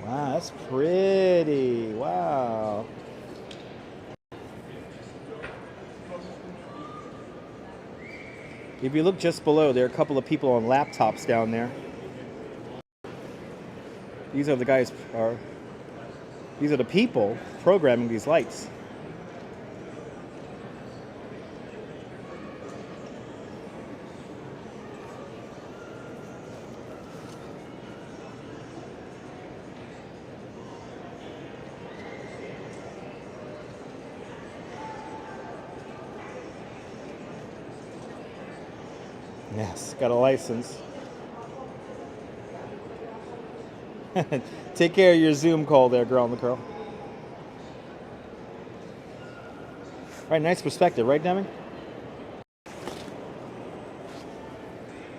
Wow, that's pretty. Wow. If you look just below, there are a couple of people on laptops down there. These are the guys, these are the people programming these lights. Yes, got a license. Take care of your Zoom call there, girl on the curl. Right, nice perspective, right, Deming?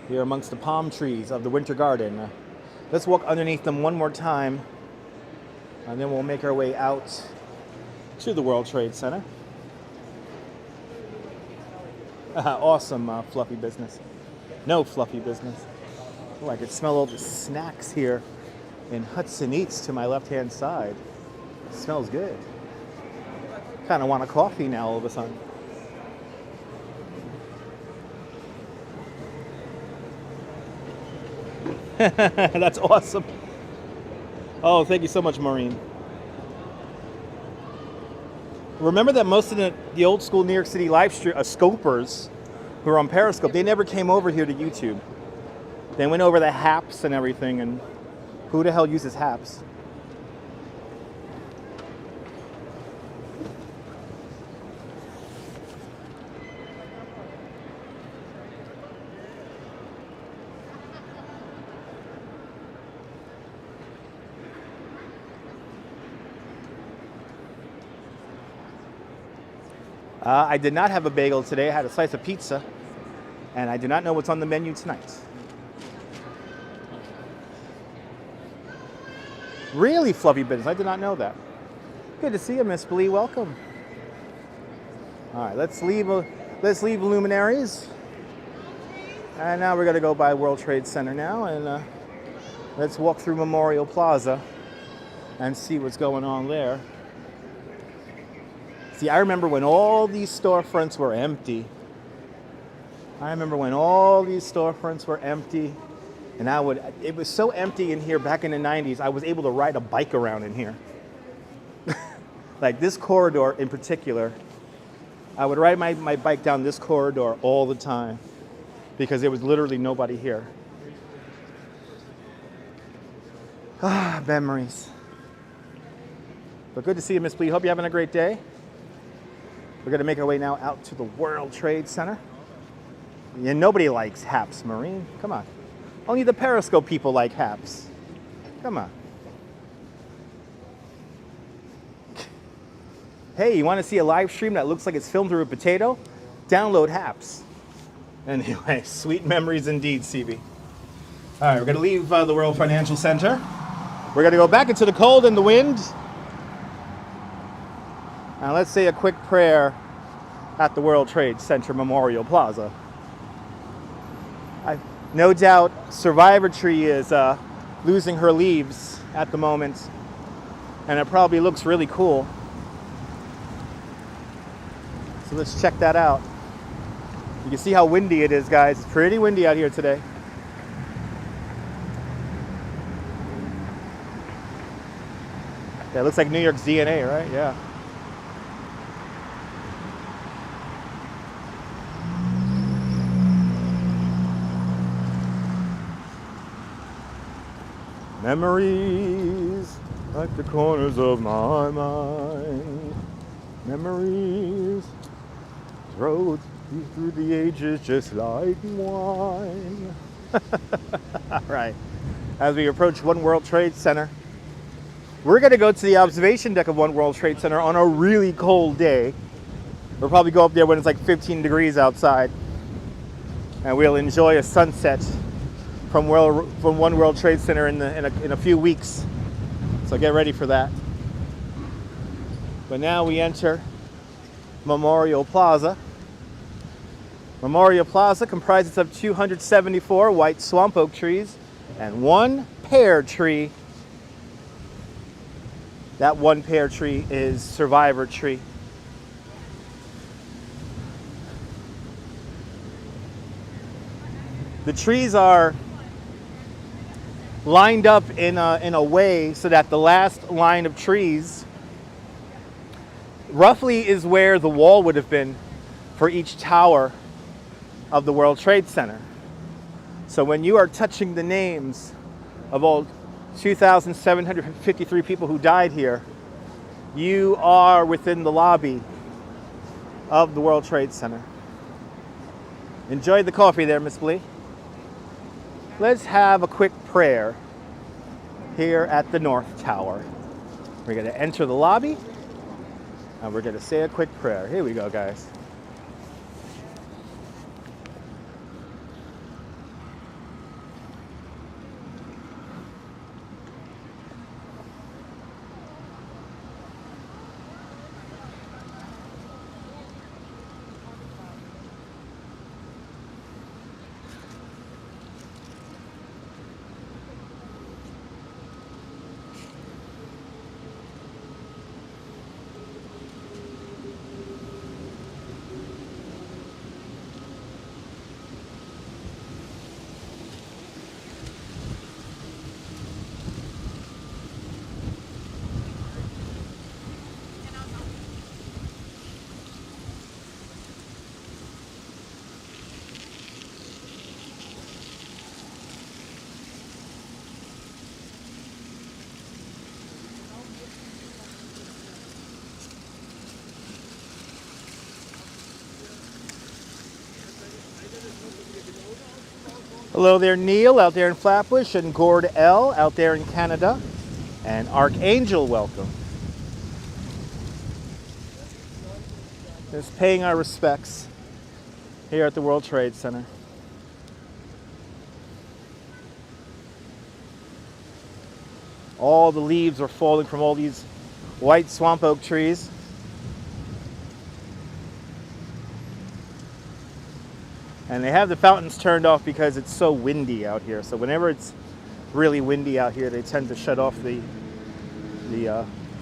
Here amongst the palm trees of the Winter Garden. Let's walk underneath them one more time, and then we'll make our way out to the World Trade Center. Awesome fluffy business. No fluffy business. Oh, I could smell all the snacks here in Hudson Eats to my left-hand side. It smells good. Kind of want a coffee now all of a sudden. That's awesome. Oh, thank you so much, Maureen. Remember that most of the old school New York City live stream scopers who are on Periscope, they never came over here to YouTube. They went over the haps and everything, and who the hell uses haps? I did not have a bagel today. I had a slice of pizza, and I do not know what's on the menu tonight. Really fluffy business. I did not know that. Good to see you, Miss Blee. Welcome. All right, let's leave Luminaries, and now we're gonna go by World Trade Center now, and let's walk through Memorial Plaza and see what's going on there. See, I remember when all these storefronts were empty. And it was so empty in here back in the 90s, I was able to ride a bike around in here. Like this corridor in particular, I would ride my bike down this corridor all the time because there was literally nobody here. Ah, memories. But good to see you, Miss Blee. Hope you're having a great day. We're gonna make our way now out to the World Trade Center. Yeah, nobody likes Haps, Marine. Come on. Only the Periscope people like Haps. Come on. Hey, you want to see a live stream that looks like it's filmed through a potato? Download Haps. Anyway, sweet memories indeed, CB. All right, we're going to leave the World Financial Center. We're going to go back into the cold and the wind. And let's say a quick prayer at the World Trade Center Memorial Plaza. No doubt Survivor Tree is losing her leaves at the moment, and it probably looks really cool. So let's check that out. You can see how windy it is, guys. It's pretty windy out here today. Yeah, it looks like New York's DNA, right? Yeah. Memories like the corners of my mind. Memories rode through the ages just like wine. All right. As we approach One World Trade Center, we're going to go to the observation deck of One World Trade Center on a really cold day. We'll probably go up there when it's like 15 degrees outside, and we'll enjoy a sunset from One World Trade Center in a few weeks. So get ready for that. But now we enter Memorial Plaza. Memorial Plaza comprises of 274 white swamp oak trees and one pear tree. That one pear tree is Survivor Tree. The trees are lined up in a way so that the last line of trees roughly is where the wall would have been for each tower of the World Trade Center. So when you are touching the names of all 2,753 people who died here, you are within the lobby of the World Trade Center. Enjoy the coffee there, Miss Blee. Let's have a quick prayer here at the North Tower. We're going to enter the lobby and we're going to say a quick prayer. Here we go, guys. Hello there, Neil, out there in Flatbush, and Gord L, out there in Canada, and Archangel, welcome. Just paying our respects here at the World Trade Center. All the leaves are falling from all these white swamp oak trees. And they have the fountains turned off because it's so windy out here. So whenever it's really windy out here, they tend to shut off the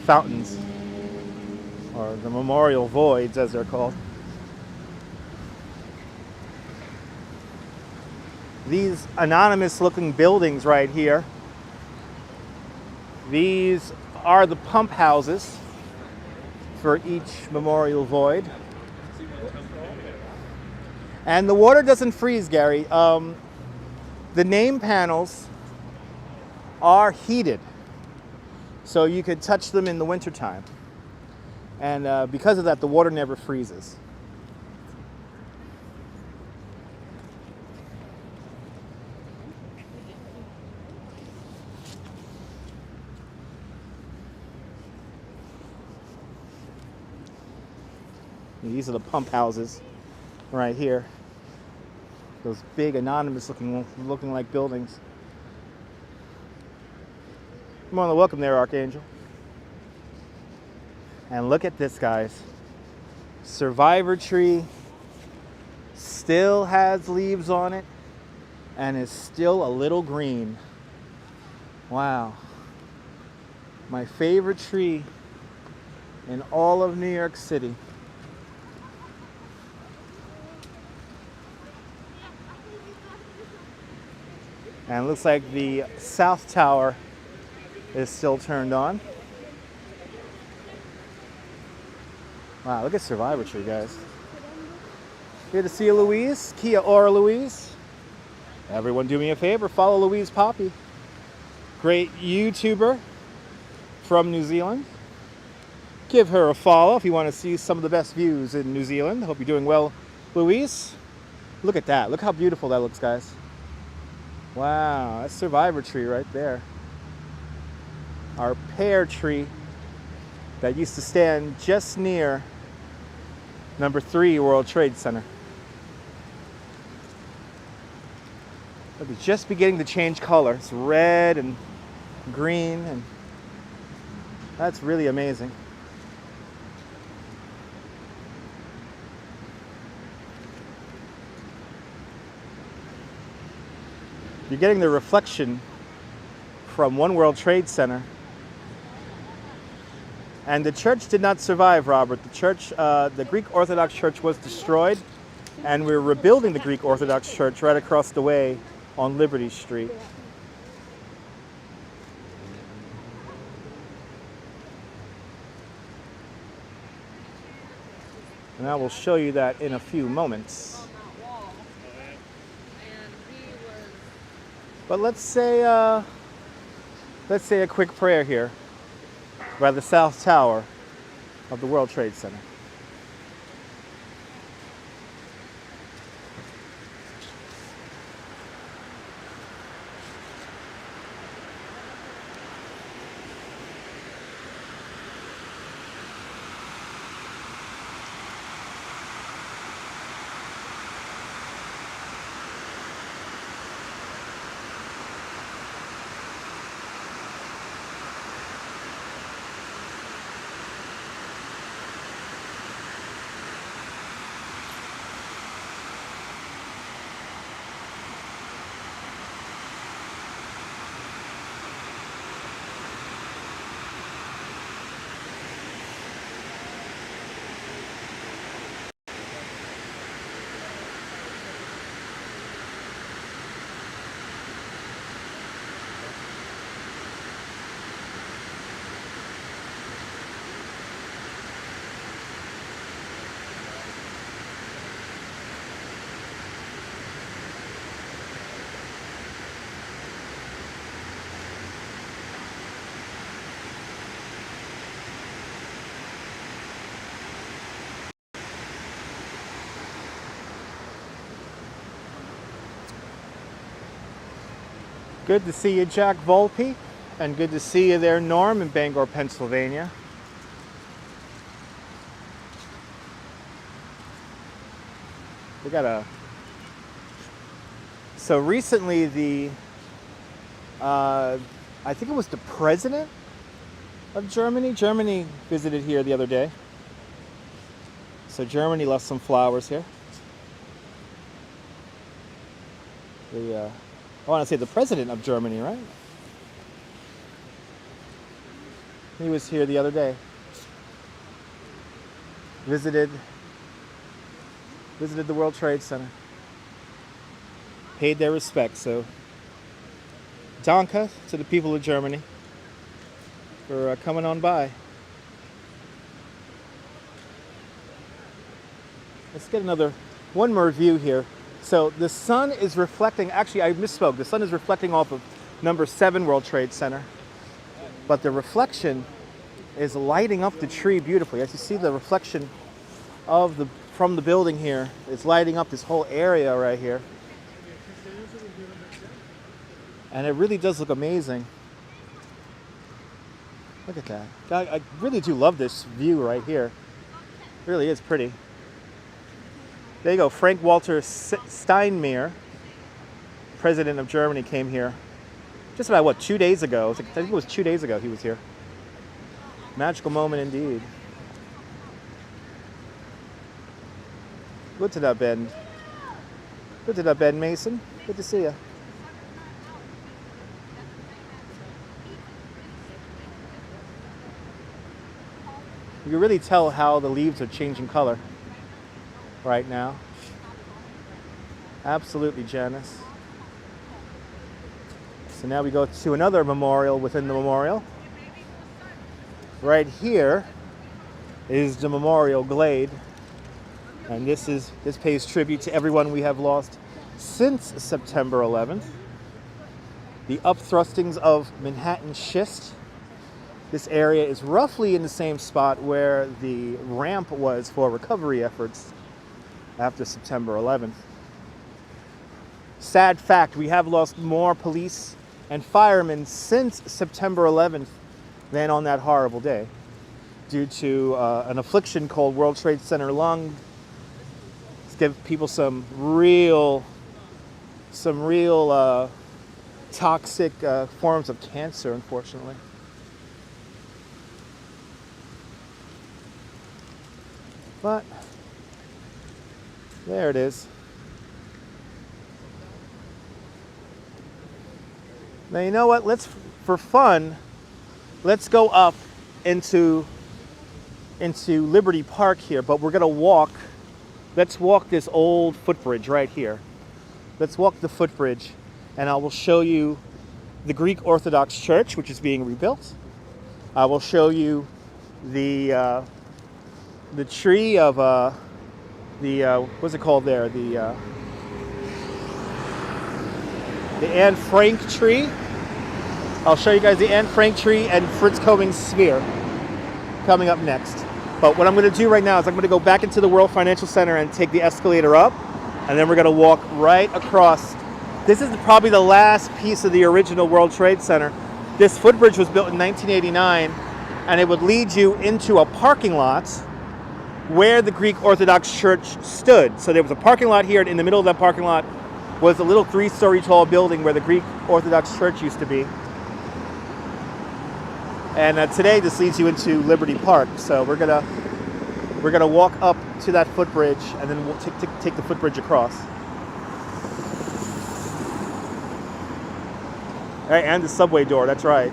fountains, or the memorial voids, as they're called. these anonymous looking buildings right here. These are the pump houses for each memorial void. And the water doesn't freeze, Gary. The name panels are heated, so you could touch them in the wintertime. And because of that, the water never freezes. These are the pump houses right here. Those big anonymous looking like buildings. More than welcome there, Archangel. And look at this, guys. Survivor tree still has leaves on it and is still a little green. Wow. My favorite tree in all of New York City. And it looks like the South Tower is still turned on. Wow, look at Survivor Tree, guys. Here to see Louise, Kia ora Louise. Everyone do me a favor, follow Louise Poppy. Great YouTuber from New Zealand. Give her a follow if you want to see some of the best views in New Zealand. I hope you're doing well, Louise. Look at that, look how beautiful that looks, guys. Wow, that's Survivor Tree right there. Our pear tree that used to stand just near number 3 World Trade Center. Look, it's just beginning to change color. It's red and green, and that's really amazing. You're getting the reflection from One World Trade Center. And the church did not survive, Robert. The church, the Greek Orthodox Church was destroyed, and we're rebuilding the Greek Orthodox Church right across the way on Liberty Street. And I will show you that in a few moments. But let's say a quick prayer here by the South Tower of the World Trade Center. Good to see you, Jack Volpe, and good to see you there, Norm, in Bangor, Pennsylvania. We got a... So recently I think it was the president of Germany. Germany visited here the other day. So Germany left some flowers here. I want to say the president of Germany, right? He was here the other day. Visited the World Trade Center. paid their respects. So, danke to the people of Germany for coming on by. Let's get one more view here. So the sun is reflecting, actually I misspoke, the sun is reflecting off of number 7 World Trade Center, but the reflection is lighting up the tree beautifully. As you see, the reflection from the building here is lighting up this whole area right here. And it really does look amazing. Look at that. I really do love this view right here. It really is pretty. There you go, Frank Walter Steinmeier, president of Germany, came here just about, 2 days ago? I think it was 2 days ago he was here. Magical moment indeed. Good to that, Ben. Good to that, Ben Mason. Good to see you. You can really tell how the leaves are changing color right now. Absolutely, Janice. So now we go to another memorial within the memorial. Right here is the Memorial Glade. And this pays tribute to everyone we have lost since September 11th. The upthrustings of Manhattan schist. This area is roughly in the same spot where the ramp was for recovery efforts after September 11th. Sad fact, we have lost more police and firemen since September 11th than on that horrible day, due to an affliction called World Trade Center lung. Let's give people some real toxic forms of cancer, unfortunately. But there it is. Now, you know what? For fun, let's go up into Liberty Park here, but we're gonna walk. Let's walk this old footbridge right here. Let's walk the footbridge, and I will show you the Greek Orthodox Church, which is being rebuilt. I will show you the tree of what's it called there? The Anne Frank tree. I'll show you guys the Anne Frank tree and Fritz Cohen's sphere coming up next. But what I'm going to do right now is I'm going to go back into the World Financial Center and take the escalator up, and then we're going to walk right across. This is probably the last piece of the original World Trade Center. This footbridge was built in 1989, and it would lead you into a parking lot where the Greek Orthodox Church stood. So there was a parking lot here, and in the middle of that parking lot was a little 3-story tall building where the Greek Orthodox Church used to be. And today this leads you into Liberty Park. So we're gonna walk up to that footbridge, and then we'll take the footbridge across. All right, and the subway door. That's right.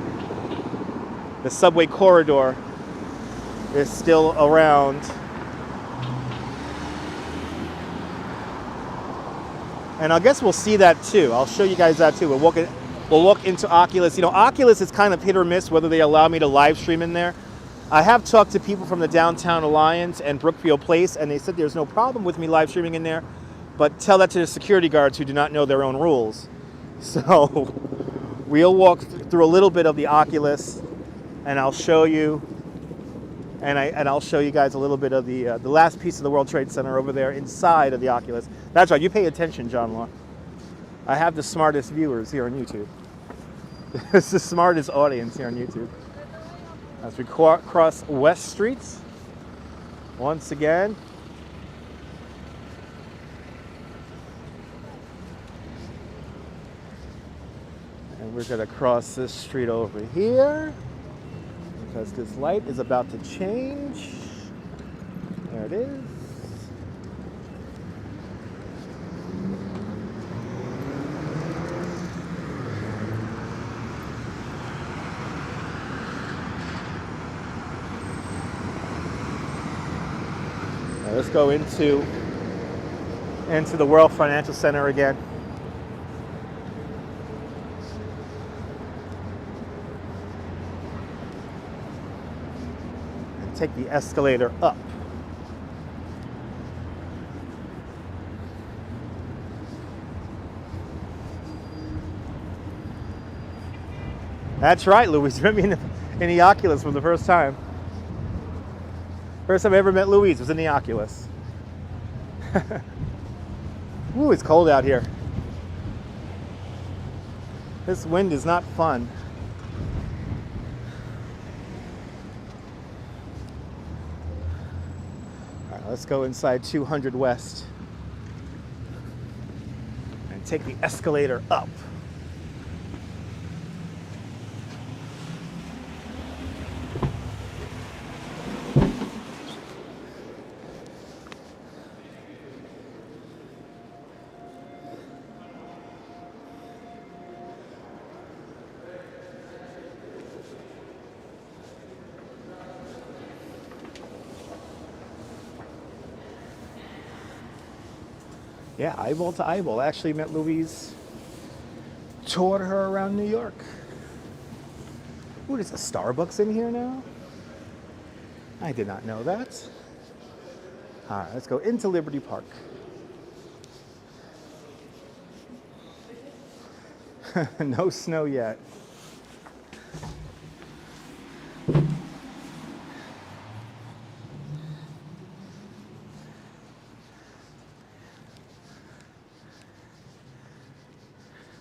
The subway corridor is still around. And I guess we'll see that too. I'll show you guys that too. We'll walk into Oculus. You know, Oculus is kind of hit or miss whether they allow me to live stream in there. I have talked to people from the Downtown Alliance and Brookfield Place, and they said there's no problem with me live streaming in there, but tell that to the security guards who do not know their own rules. So we'll walk through a little bit of the Oculus, and I'll show you, and I'll show you guys a little bit of the last piece of the World Trade Center over there inside of the Oculus. That's right, you pay attention, John Law. I have the smartest viewers here on YouTube. It's the smartest audience here on YouTube. As we cross West Street, once again. And we're gonna cross this street over here because this light is about to change. There it is. Let's go into the World Financial Center again. take the escalator up. That's right, Louise. You met me in the Oculus for the first time. First time I ever met Louise was in the Oculus. Ooh, it's cold out here. This wind is not fun. All right, let's go inside 200 West and take the escalator up. Yeah, eyeball to eyeball. I actually met Louise, toured her around New York. Ooh, there's a Starbucks in here now? I did not know that. All right, let's go into Liberty Park. No snow yet.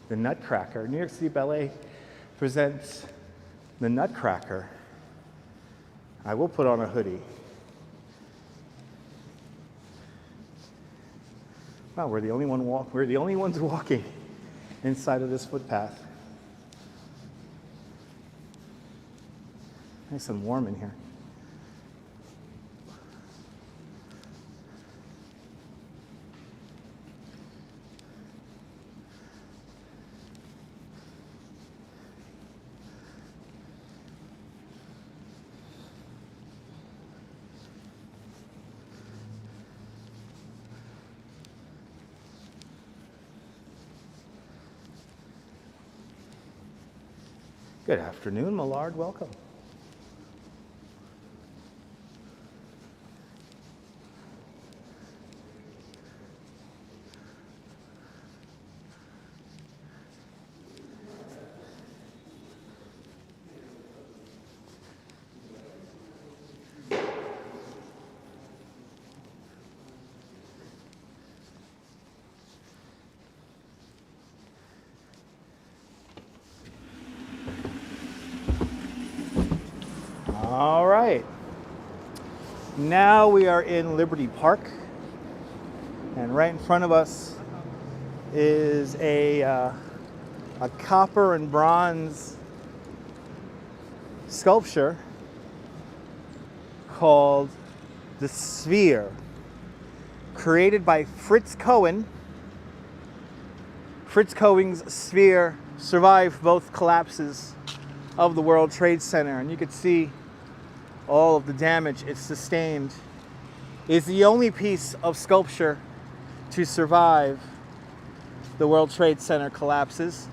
The Nutcracker. New York City Ballet presents the Nutcracker. I will put on a hoodie. Wow, we're the only ones walking inside of this footpath. Nice and warm in here. Good afternoon, Millard. Welcome. All right, now we are in Liberty Park, and right in front of us is a copper and bronze sculpture called the Sphere, created by Fritz Cohen. Fritz Cohen's Sphere survived both collapses of the World Trade Center, and you could see all of the damage it sustained. Is the only piece of sculpture to survive the World Trade Center collapses.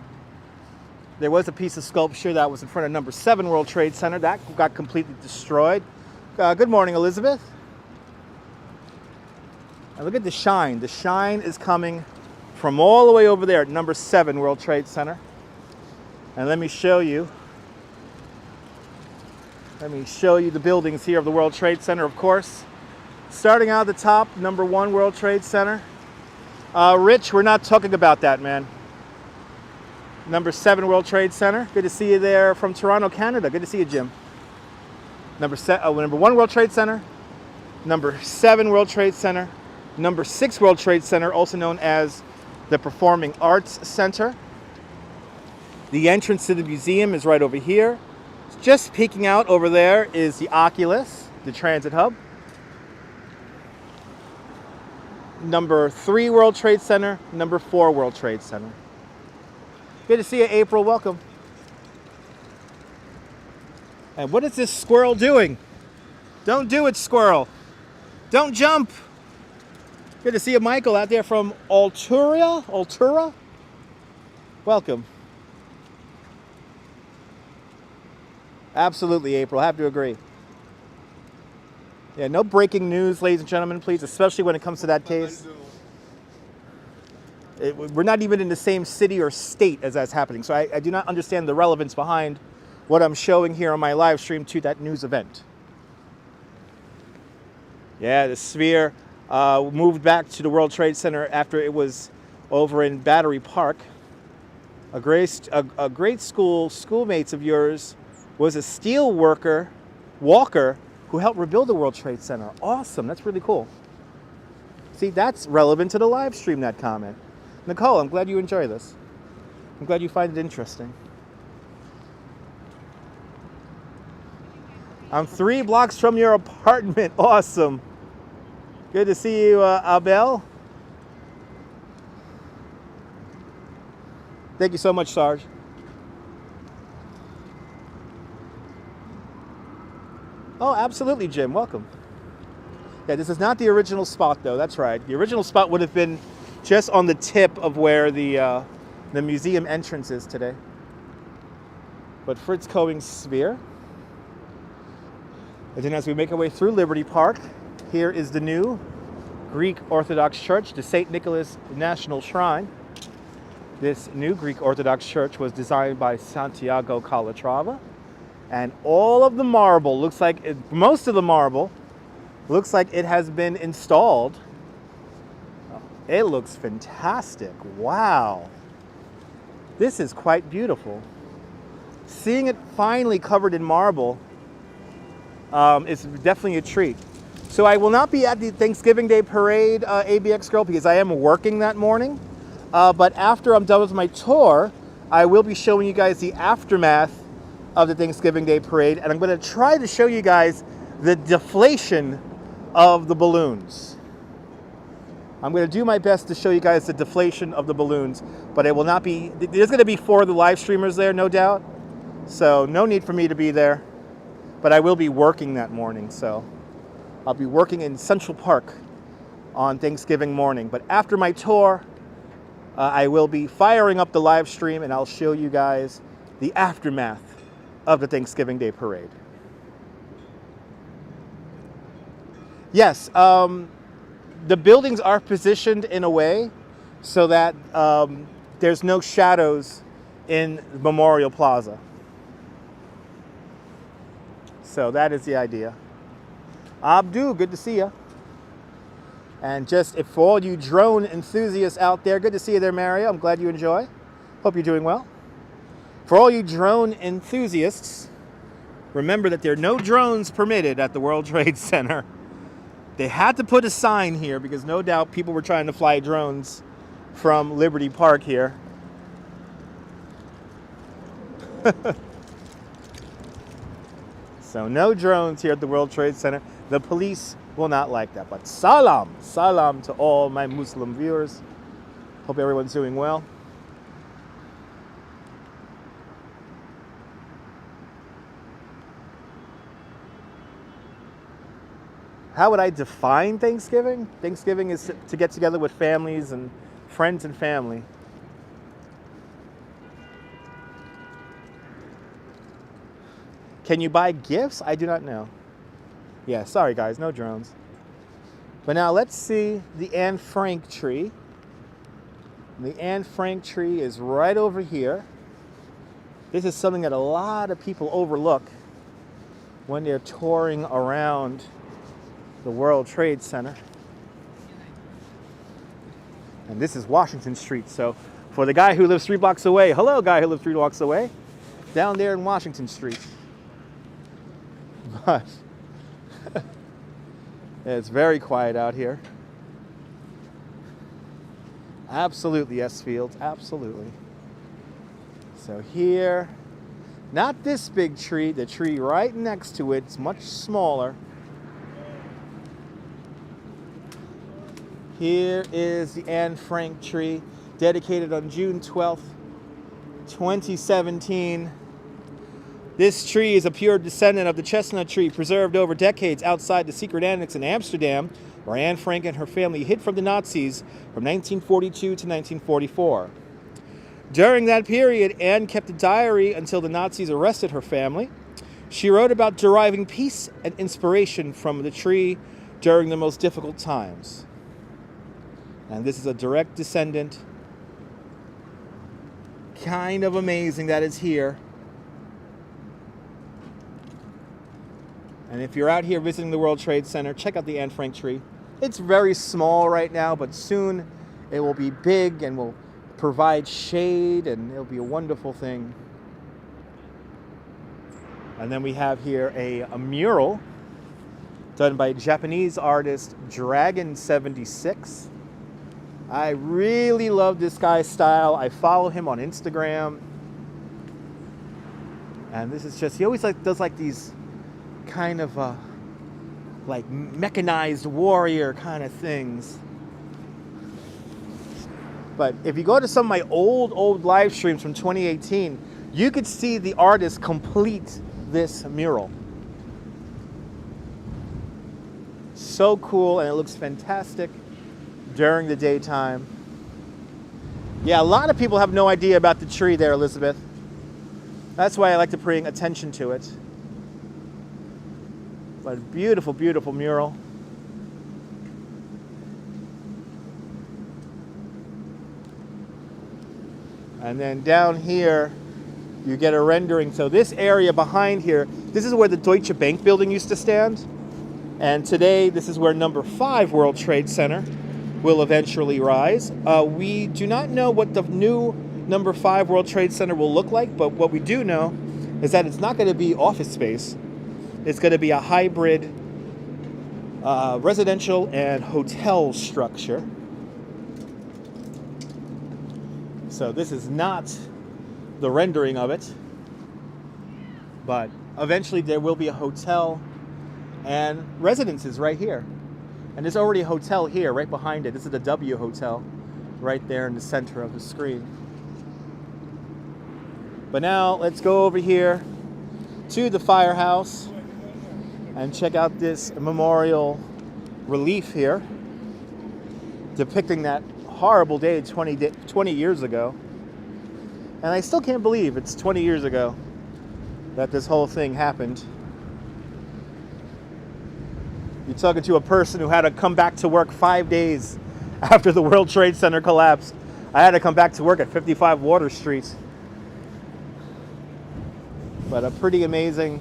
There was a piece of sculpture that was in front of number 7 World Trade Center that got completely destroyed. Good morning, Elizabeth. And look at the shine. The shine is coming from all the way over there at number 7 World Trade Center. And let me show you the buildings here of the World Trade Center, of course. Starting out at the top, number 1 World Trade Center. Rich, we're not talking about that, man. Number 7 World Trade Center. Good to see you there from Toronto, Canada. Good to see you, Jim. Number 1 World Trade Center. Number 7 World Trade Center. Number 6 World Trade Center, also known as the Performing Arts Center. The entrance to the museum is right over here. Just peeking out over there is the Oculus, the transit hub. Number 3 World Trade Center, number 4 World Trade Center. Good to see you, April. Welcome. And what is this squirrel doing? Don't do it, squirrel. Don't jump. Good to see you, Michael, out there from Altura. Welcome. Absolutely, April. I have to agree. Yeah, no breaking news, ladies and gentlemen, please, especially when it comes to that case. We're not even in the same city or state as that's happening, so I do not understand the relevance behind what I'm showing here on my live stream to that news event. Yeah, the Sphere moved back to the World Trade Center after it was over in Battery Park. A great schoolmates of yours was a steel walker who helped rebuild the World Trade Center. Awesome, that's really cool. See, that's relevant to the live stream, that comment. Nicole, I'm glad you enjoy this. I'm glad you find it interesting. I'm 3 blocks from your apartment. Awesome. Good to see you, Abel. Thank you so much, Sarge. Oh, absolutely, Jim. Welcome. Yeah, this is not the original spot, though. That's right. The original spot would have been just on the tip of where the museum entrance is today. But Fritz Cohen's Sphere. And then as we make our way through Liberty Park, here is the new Greek Orthodox Church, the St. Nicholas National Shrine. This new Greek Orthodox Church was designed by Santiago Calatrava. And all of the marble looks like, most of the marble looks like it has been installed. It looks fantastic. Wow. This is quite beautiful. Seeing it finally covered in marble is definitely a treat. So I will not be at the Thanksgiving Day Parade, ABX Girl, because I am working that morning. But after I'm done with my tour, I will be showing you guys the aftermath of the Thanksgiving Day Parade. And I'm going to try to show you guys the deflation of the balloons. I'm going to do my best to show you guys the deflation of the balloons, but it will not be, there's going to be 4 of the live streamers there, no doubt. So no need for me to be there, but I will be working that morning. So I'll be working in Central Park on Thanksgiving morning. But after my tour, I will be firing up the live stream and I'll show you guys the aftermath of the Thanksgiving Day Parade. Yes, the buildings are positioned in a way so that there's no shadows in Memorial Plaza. So that is the idea. Abdu, good to see you. And just if for all you drone enthusiasts out there, good to see you there, Mario. I'm glad you enjoy. Hope you're doing well. For all you drone enthusiasts, remember that there are no drones permitted at the World Trade Center. They had to put a sign here because no doubt people were trying to fly drones from Liberty Park here. So no drones here at the World Trade Center. The police will not like that. But salam, salam to all my Muslim viewers. Hope everyone's doing well. How would I define Thanksgiving? Thanksgiving is to get together with families and friends and family. Can you buy gifts? I do not know. Yeah, sorry guys, no drones. But now let's see the Anne Frank tree. The Anne Frank tree is right over here. This is something that a lot of people overlook when they're touring around the World Trade Center. And this is Washington Street. So for the guy who lives 3 blocks away, hello guy who lives 3 blocks away, down there in Washington Street. But it's very quiet out here. Absolutely, S Fields, absolutely. So here, not this big tree, the tree right next to it's much smaller. Here is the Anne Frank tree, dedicated on June 12th, 2017. This tree is a pure descendant of the chestnut tree preserved over decades outside the secret annex in Amsterdam, where Anne Frank and her family hid from the Nazis from 1942 to 1944. During that period, Anne kept a diary until the Nazis arrested her family. She wrote about deriving peace and inspiration from the tree during the most difficult times. And this is a direct descendant. Kind of amazing that it's here. And if you're out here visiting the World Trade Center, check out the Anne Frank tree. It's very small right now, but soon it will be big and will provide shade, and it'll be a wonderful thing. And then we have here a mural done by Japanese artist Dragon76. I really love this guy's style. I follow him on Instagram. And this is just, he always does these kind of like mechanized warrior kind of things. But if you go to some of my old live streams from 2018, you could see the artist complete this mural. So cool, and it looks fantastic during the daytime. Yeah, a lot of people have no idea about the tree there, Elizabeth. That's why I like to bring attention to it. But beautiful, beautiful mural. And then down here, you get a rendering. So this area behind here, this is where the Deutsche Bank building used to stand. And today, this is where number 5 World Trade Center will eventually rise. We do not know what the new number 5 World Trade Center will look like, but what we do know is that it's not going to be office space. It's going to be a hybrid residential and hotel structure. So this is not the rendering of it, but eventually there will be a hotel and residences right here. And there's already a hotel here right behind it. This is the W Hotel right there in the center of the screen. But now let's go over here to the firehouse and check out this memorial relief here depicting that horrible day 20 years ago. And I still can't believe it's 20 years ago that this whole thing happened. You're talking to a person who had to come back to work 5 days after the World Trade Center collapsed. I had to come back to work at 55 Water Street. But a pretty amazing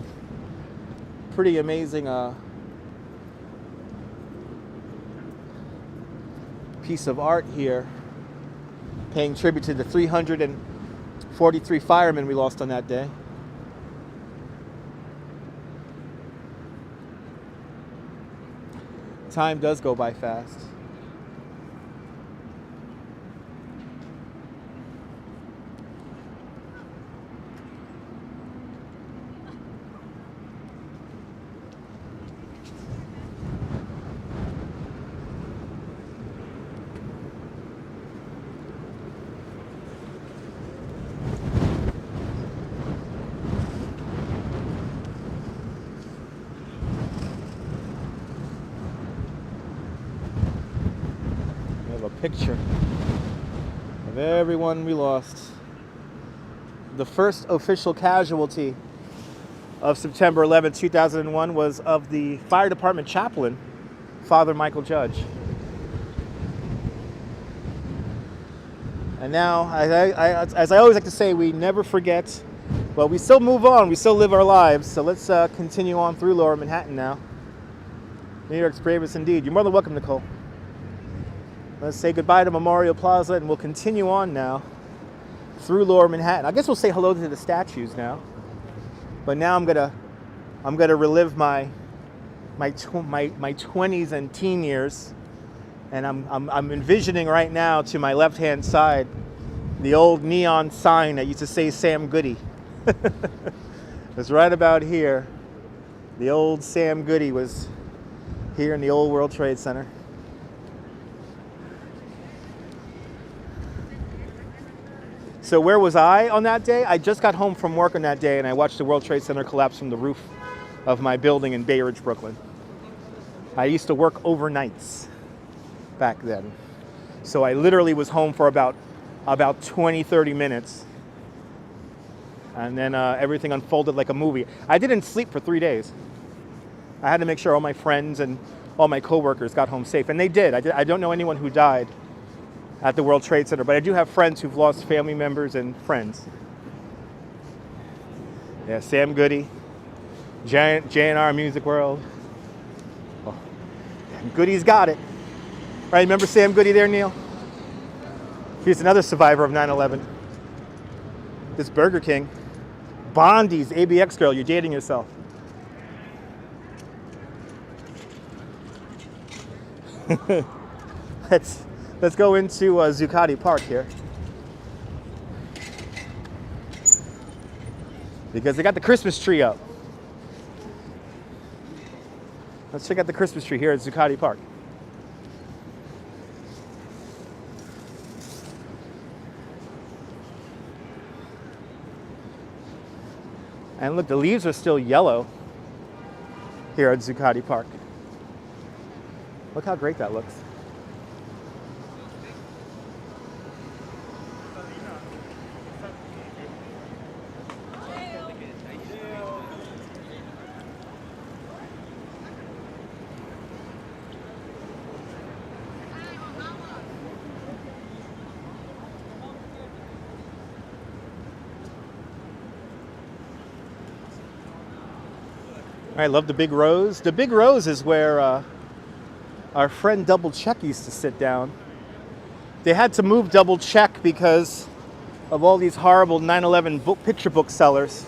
piece of art here, paying tribute to the 343 firemen we lost on that day. Time does go by fast. Picture of everyone we lost. The first official casualty of September 11, 2001 was of the fire department chaplain, Father Michael Judge. And now, as I always like to say, we never forget, but we still move on, we still live our lives. So let's continue on through Lower Manhattan now. New York's bravest indeed. You're more than welcome, Nicole. Let's say goodbye to Memorial Plaza, and we'll continue on now through Lower Manhattan. I guess we'll say hello to the statues now. But now I'm gonna relive my 20s and teen years, and I'm envisioning right now to my left-hand side the old neon sign that used to say Sam Goody. It's right about here. The old Sam Goody was here in the old World Trade Center. So where was I on that day? I just got home from work on that day, and I watched the World Trade Center collapse from the roof of my building in Bay Ridge, Brooklyn. I used to work overnights back then. So I literally was home for about 20, 30 minutes. And then everything unfolded like a movie. I didn't sleep for 3 days. I had to make sure all my friends and all my coworkers got home safe, and they did. I don't know anyone who died at the World Trade Center, but I do have friends who've lost family members and friends. Yeah, Sam Goody, Giant J&R Music World. Oh, Goody's got it. Right, remember Sam Goody there, Neil? He's another survivor of 9/11. This Burger King. Bondi's ABX girl, you're dating yourself. Let's go into Zuccotti Park here. Because they got the Christmas tree up. Let's check out the Christmas tree here at Zuccotti Park. And look, the leaves are still yellow here at Zuccotti Park. Look how great that looks. I love the Big Rose. The Big Rose is where our friend Double Check used to sit down. They had to move Double Check because of all these horrible 9/11 picture book sellers.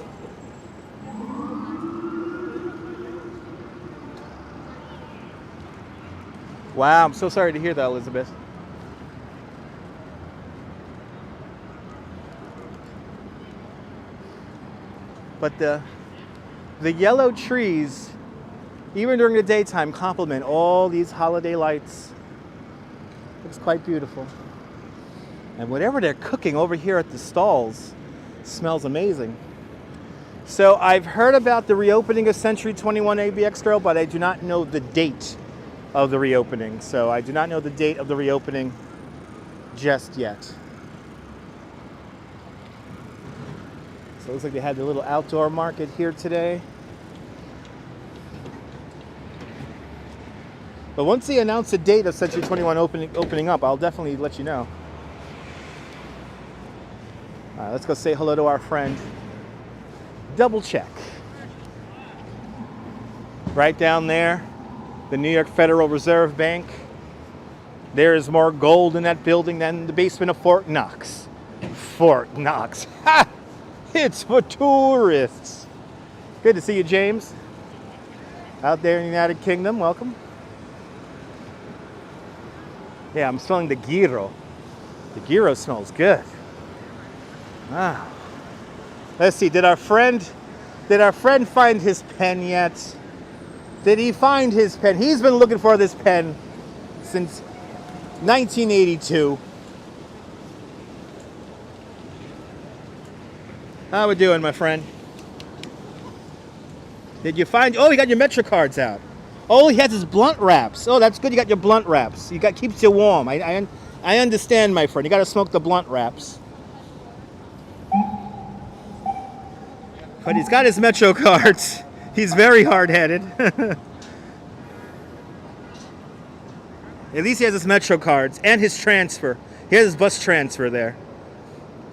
Wow, I'm so sorry to hear that, Elizabeth. But the yellow trees, even during the daytime, complement all these holiday lights. It's quite beautiful. And whatever they're cooking over here at the stalls smells amazing. So I've heard about the reopening of Century 21 ABX Girl, but I do not know the date of the reopening. So I do not know the date of the reopening just yet. So it looks like they had the little outdoor market here today. But once they announce the date of Century 21 opening up, I'll definitely let you know. All right, let's go say hello to our friend Double Check. Right down there, the New York Federal Reserve Bank. There is more gold in that building than the basement of Fort Knox. Fort Knox. Ha! It's for tourists. Good to see you, James. Out there in the United Kingdom, welcome. Yeah, I'm smelling the gyro. The gyro smells good. Wow. Let's see, did our friend find his pen yet? Did he find his pen? He's been looking for this pen since 1982. How we doing, my friend? Did you find, oh, you got your Metro cards out. Oh, he has his blunt wraps. Oh, that's good. You got your blunt wraps. Keeps you warm. I understand, my friend. You got to smoke the blunt wraps. But he's got his Metro cards. He's very hard-headed. At least he has his Metro cards and his transfer. He has his bus transfer there.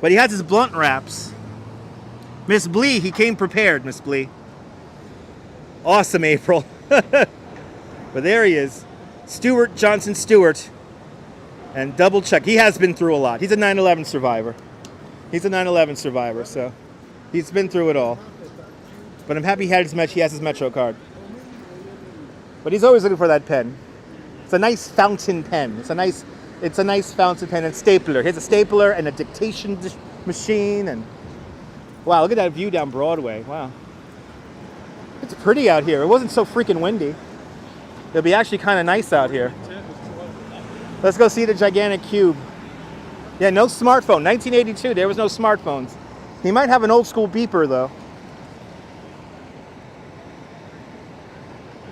But he has his blunt wraps. Miss Blee, he came prepared, Miss Blee. Awesome, April. But there he is, Stuart Johnson Stewart, and Double Check. He has been through a lot. He's a 9/11 survivor. He's a 9/11 survivor, so he's been through it all. But I'm happy he has his Metro card. But he's always looking for that pen. It's a nice fountain pen. It's a nice fountain pen and stapler. Here's a stapler and a dictation machine, and wow, look at that view down Broadway. Wow. It's pretty out here. It wasn't so freaking windy. It'll be actually kind of nice out here. Let's go see the gigantic cube. Yeah, no smartphone. 1982, there was no smartphones. He might have an old school beeper, though.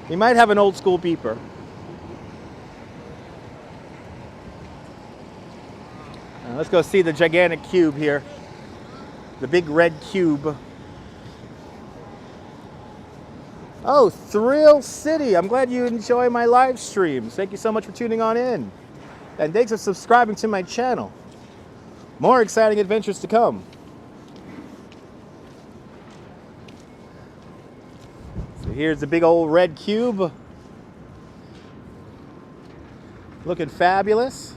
He might have an old school beeper. Let's go see the gigantic cube here The big red cube. Oh, Thrill City. I'm glad you enjoy my live streams. Thank you so much for tuning on in. And thanks for subscribing to my channel. More exciting adventures to come. So here's the big old red cube. Looking fabulous.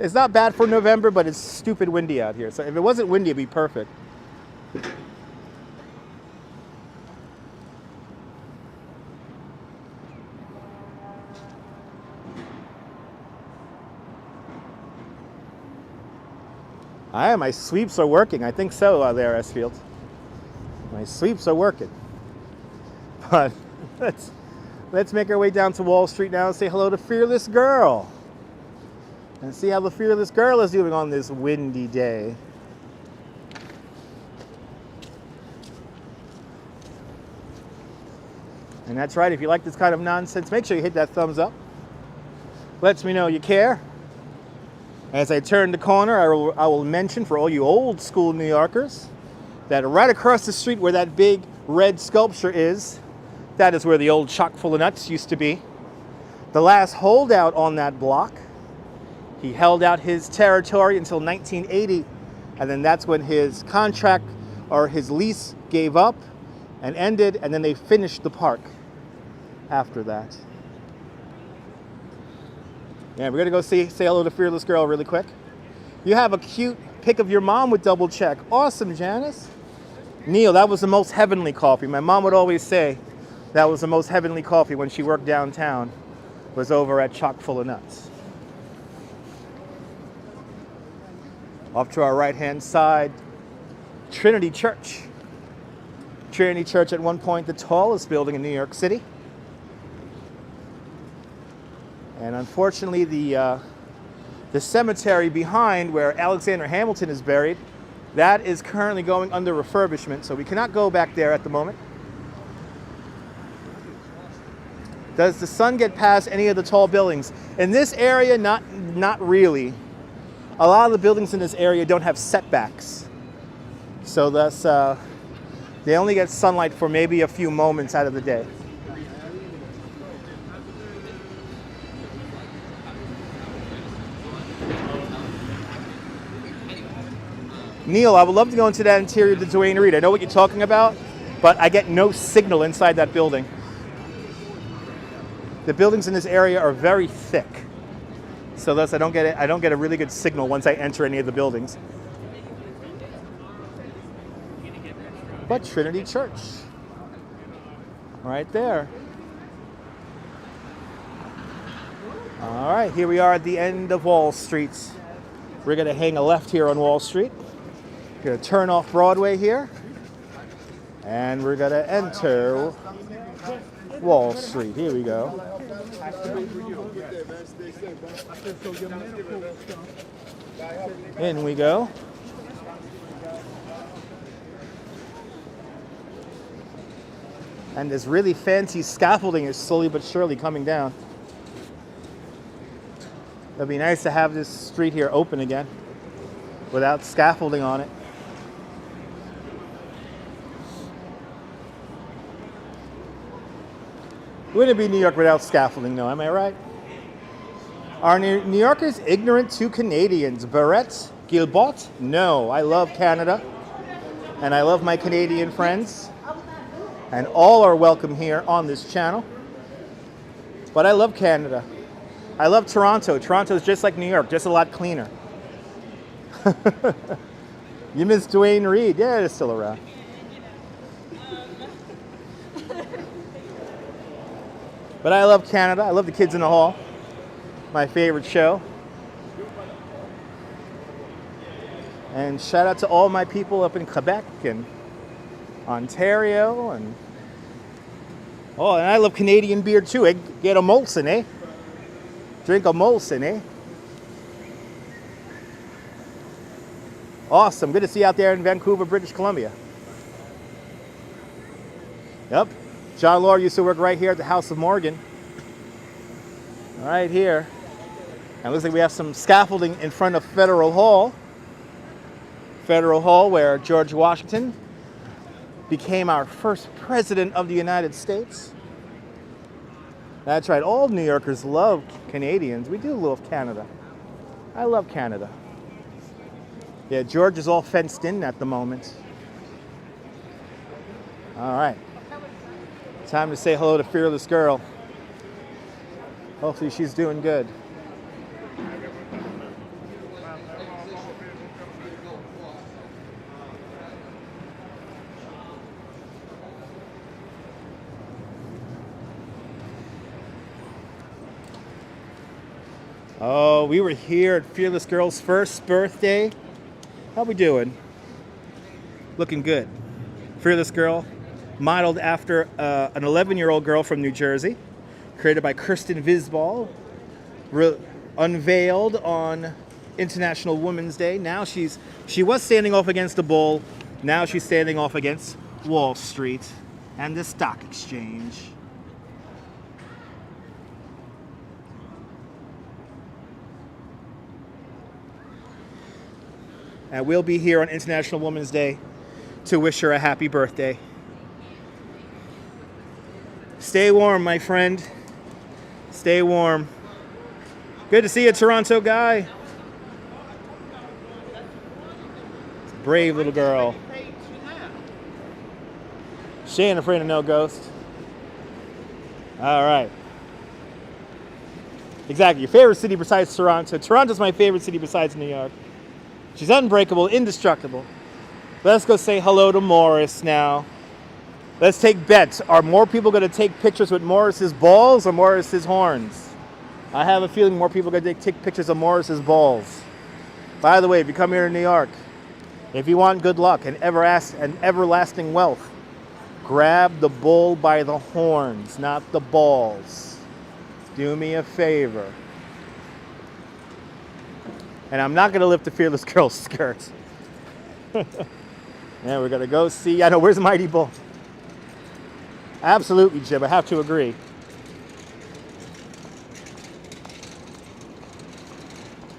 It's not bad for November, but it's stupid windy out here. So if it wasn't windy, it'd be perfect. My sweeps are working. I think so there, Esfield. My sweeps are working. But let's make our way down to Wall Street now and say hello to Fearless Girl. And see how the Fearless Girl is doing on this windy day. And that's right, if you like this kind of nonsense, make sure you hit that thumbs up. Lets me know you care. As I turn the corner, I will mention for all you old school New Yorkers that right across the street where that big red sculpture is, that is where the old chock full of nuts used to be. The last holdout on that block, he held out his territory until 1980, and then that's when his contract or his lease gave up and ended, and then they finished the park after that. Yeah, we're gonna go say hello to Fearless Girl really quick. You have a cute pic of your mom with double check. Awesome, Janice. Neil, that was the most heavenly coffee. My mom would always say that was the most heavenly coffee when she worked downtown, was over at Chock Full of Nuts. Off to our right-hand side, Trinity Church. Trinity Church, at one point the tallest building in New York City. And unfortunately, the cemetery behind where Alexander Hamilton is buried, that is currently going under refurbishment, so we cannot go back there at the moment. Does the sun get past any of the tall buildings? In this area, not really. A lot of the buildings in this area don't have setbacks. So thus, they only get sunlight for maybe a few moments out of the day. Neil, I would love to go into that interior of the Duane Reade. I know what you're talking about, but I get no signal inside that building. The buildings in this area are very thick, so thus I don't get a really good signal once I enter any of the buildings. But Trinity Church, right there. All right, here we are at the end of Wall Street. We're gonna hang a left here on Wall Street. Gonna turn off Broadway here, and we're gonna enter Wall Street. Here we go. In we go. And this really fancy scaffolding is slowly but surely coming down. It'd be nice to have this street here open again without scaffolding on it. Wouldn't be New York without scaffolding, though, am I right? Are New Yorkers ignorant to Canadians? Barrett? Gilbot? No, I love Canada, and I love my Canadian friends, and all are welcome here on this channel. But I love Canada. I love Toronto. Toronto's just like New York, just a lot cleaner. You miss Duane Reade? Yeah, it's still around. But I love Canada. I love The Kids in the Hall. My favorite show. And shout out to all my people up in Quebec and Ontario. And I love Canadian beer too. Get a Molson, eh? Drink a Molson, eh? Awesome. Good to see you out there in Vancouver, British Columbia. Yep. John Law used to work right here at the House of Morgan. Right here. And it looks like we have some scaffolding in front of Federal Hall. Federal Hall, where George Washington became our first president of the United States. That's right, all New Yorkers love Canadians. We do love Canada. I love Canada. Yeah, George is all fenced in at the moment. All right. Time to say hello to Fearless Girl. Hopefully she's doing good. Oh, we were here at Fearless Girl's first birthday. How we doing? Looking good. Fearless Girl, modeled after an 11-year-old girl from New Jersey, created by Kirsten Visbal, unveiled on International Women's Day. Now she was standing off against the bull. Now she's standing off against Wall Street and the stock exchange. And we'll be here on International Women's Day to wish her a happy birthday. Stay warm, my friend. Stay warm. Good to see you, Toronto guy. Brave little girl. She ain't afraid of no ghost. All right. Exactly. Your favorite city besides Toronto. Toronto's my favorite city besides New York. She's unbreakable, indestructible. Let's go say hello to Morris now. Let's take bets. Are more people going to take pictures with Morris's balls or Morris's horns? I have a feeling more people are going to take pictures of Morris's balls. By the way, if you come here to New York, if you want good luck and everlasting wealth, grab the bull by the horns, not the balls. Do me a favor. And I'm not going to lift the Fearless Girl's skirt. Yeah, we're going to go see. I know, where's Mighty Bull? Absolutely, Jim. I have to agree.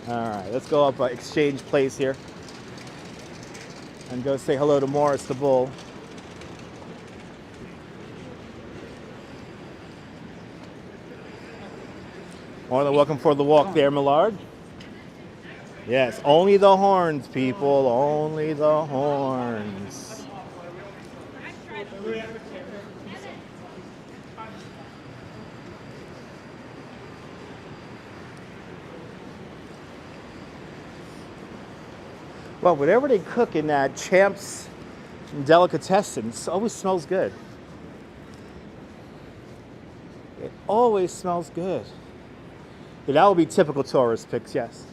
All right, let's go up Exchange Place here and go say hello to Morris the Bull. More than welcome for the walk there, Millard. Yes, only the horns, people. Only the horns. Well, whatever they cook in that Champs Delicatessens always smells good. It always smells good. But that will be typical tourist picks, yes.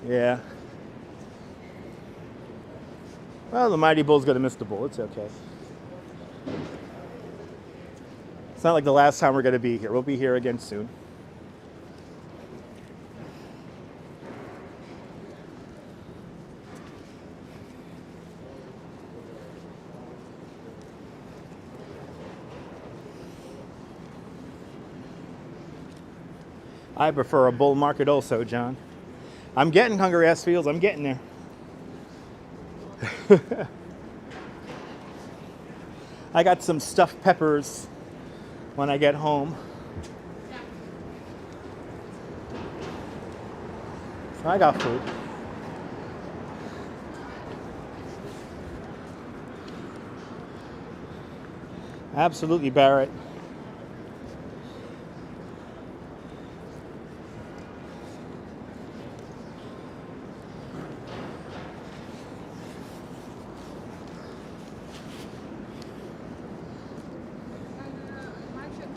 Yeah. Well, the Mighty Bull's going to miss the bull. It's okay. It's not like the last time we're going to be here. We'll be here again soon. I prefer a bull market also, John. I'm getting hungry ass feels. I'm getting there. I got some stuffed peppers when I get home. I got food. Absolutely, Barrett.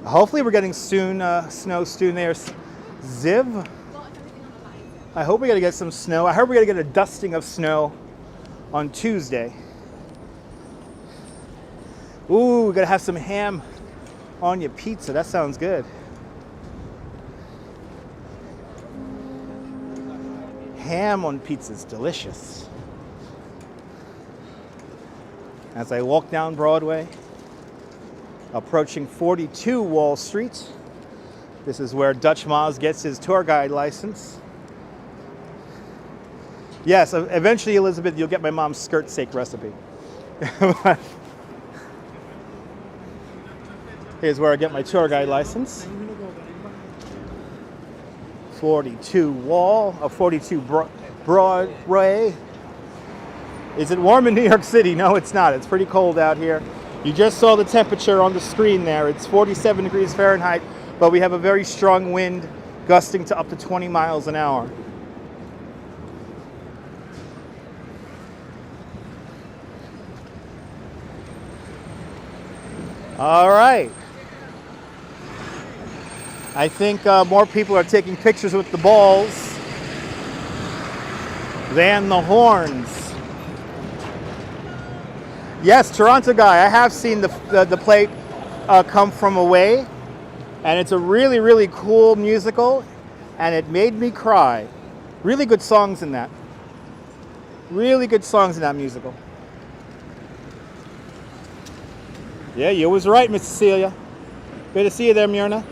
Hopefully we're getting snow soon there. Ziv. I hope we're going to get some snow. I hope we're going to get a dusting of snow on Tuesday. Ooh, we're going to have some ham on your pizza. That sounds good. Ham on pizza is delicious. As I walk down Broadway, approaching 42 Wall Street, This is where Dutch Maz gets his tour guide license. Yes, eventually, Elizabeth, you'll get my mom's skirt steak recipe. Here's where I get my tour guide license. 42 Wall, 42 Broadway. Is it warm in New York City? No, it's not. It's pretty cold out here. You just saw the temperature on the screen there. It's 47 degrees Fahrenheit, but we have a very strong wind gusting to up to 20 miles an hour. All right. I think more people are taking pictures with the balls than the horns. Yes, Toronto guy, I have seen the plate come from away, and it's a really, really cool musical, and it made me cry. Really good songs in that. Really good songs in that musical. Yeah, you was right, Miss Cecilia. Good to see you there, Myrna.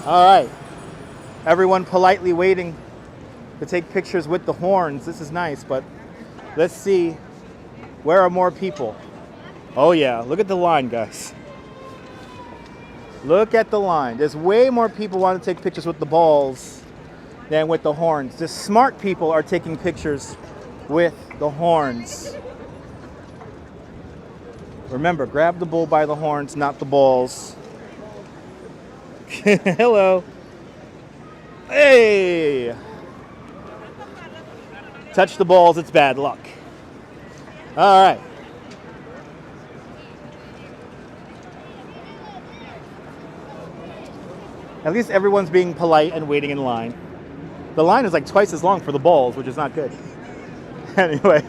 All right. Everyone politely waiting to take pictures with the horns. This is nice, but let's see. Where are more people? Oh, yeah. Look at the line, guys. Look at the line. There's way more people want to take pictures with the balls than with the horns. The smart people are taking pictures with the horns. Remember, grab the bull by the horns, not the balls. Hello. Hey. Touch the balls, it's bad luck. All right. At least everyone's being polite and waiting in line. The line is like twice as long for the balls, which is not good. Anyway.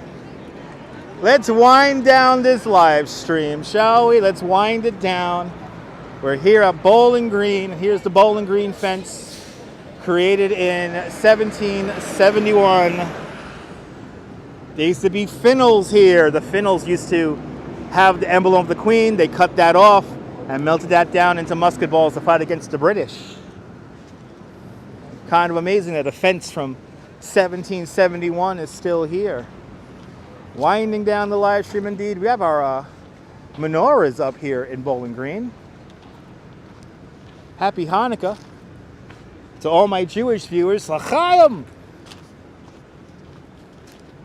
Let's wind down this live stream, shall we? Let's wind it down. We're here at Bowling Green. Here's the Bowling Green fence, created in 1771. There used to be Finnels here. The Finnels used to have the emblem of the Queen. They cut that off and melted that down into musket balls to fight against the British. Kind of amazing that a fence from 1771 is still here. Winding down the live stream indeed. We have our menorahs up here in Bowling Green. Happy Hanukkah to all my Jewish viewers. L'chaim!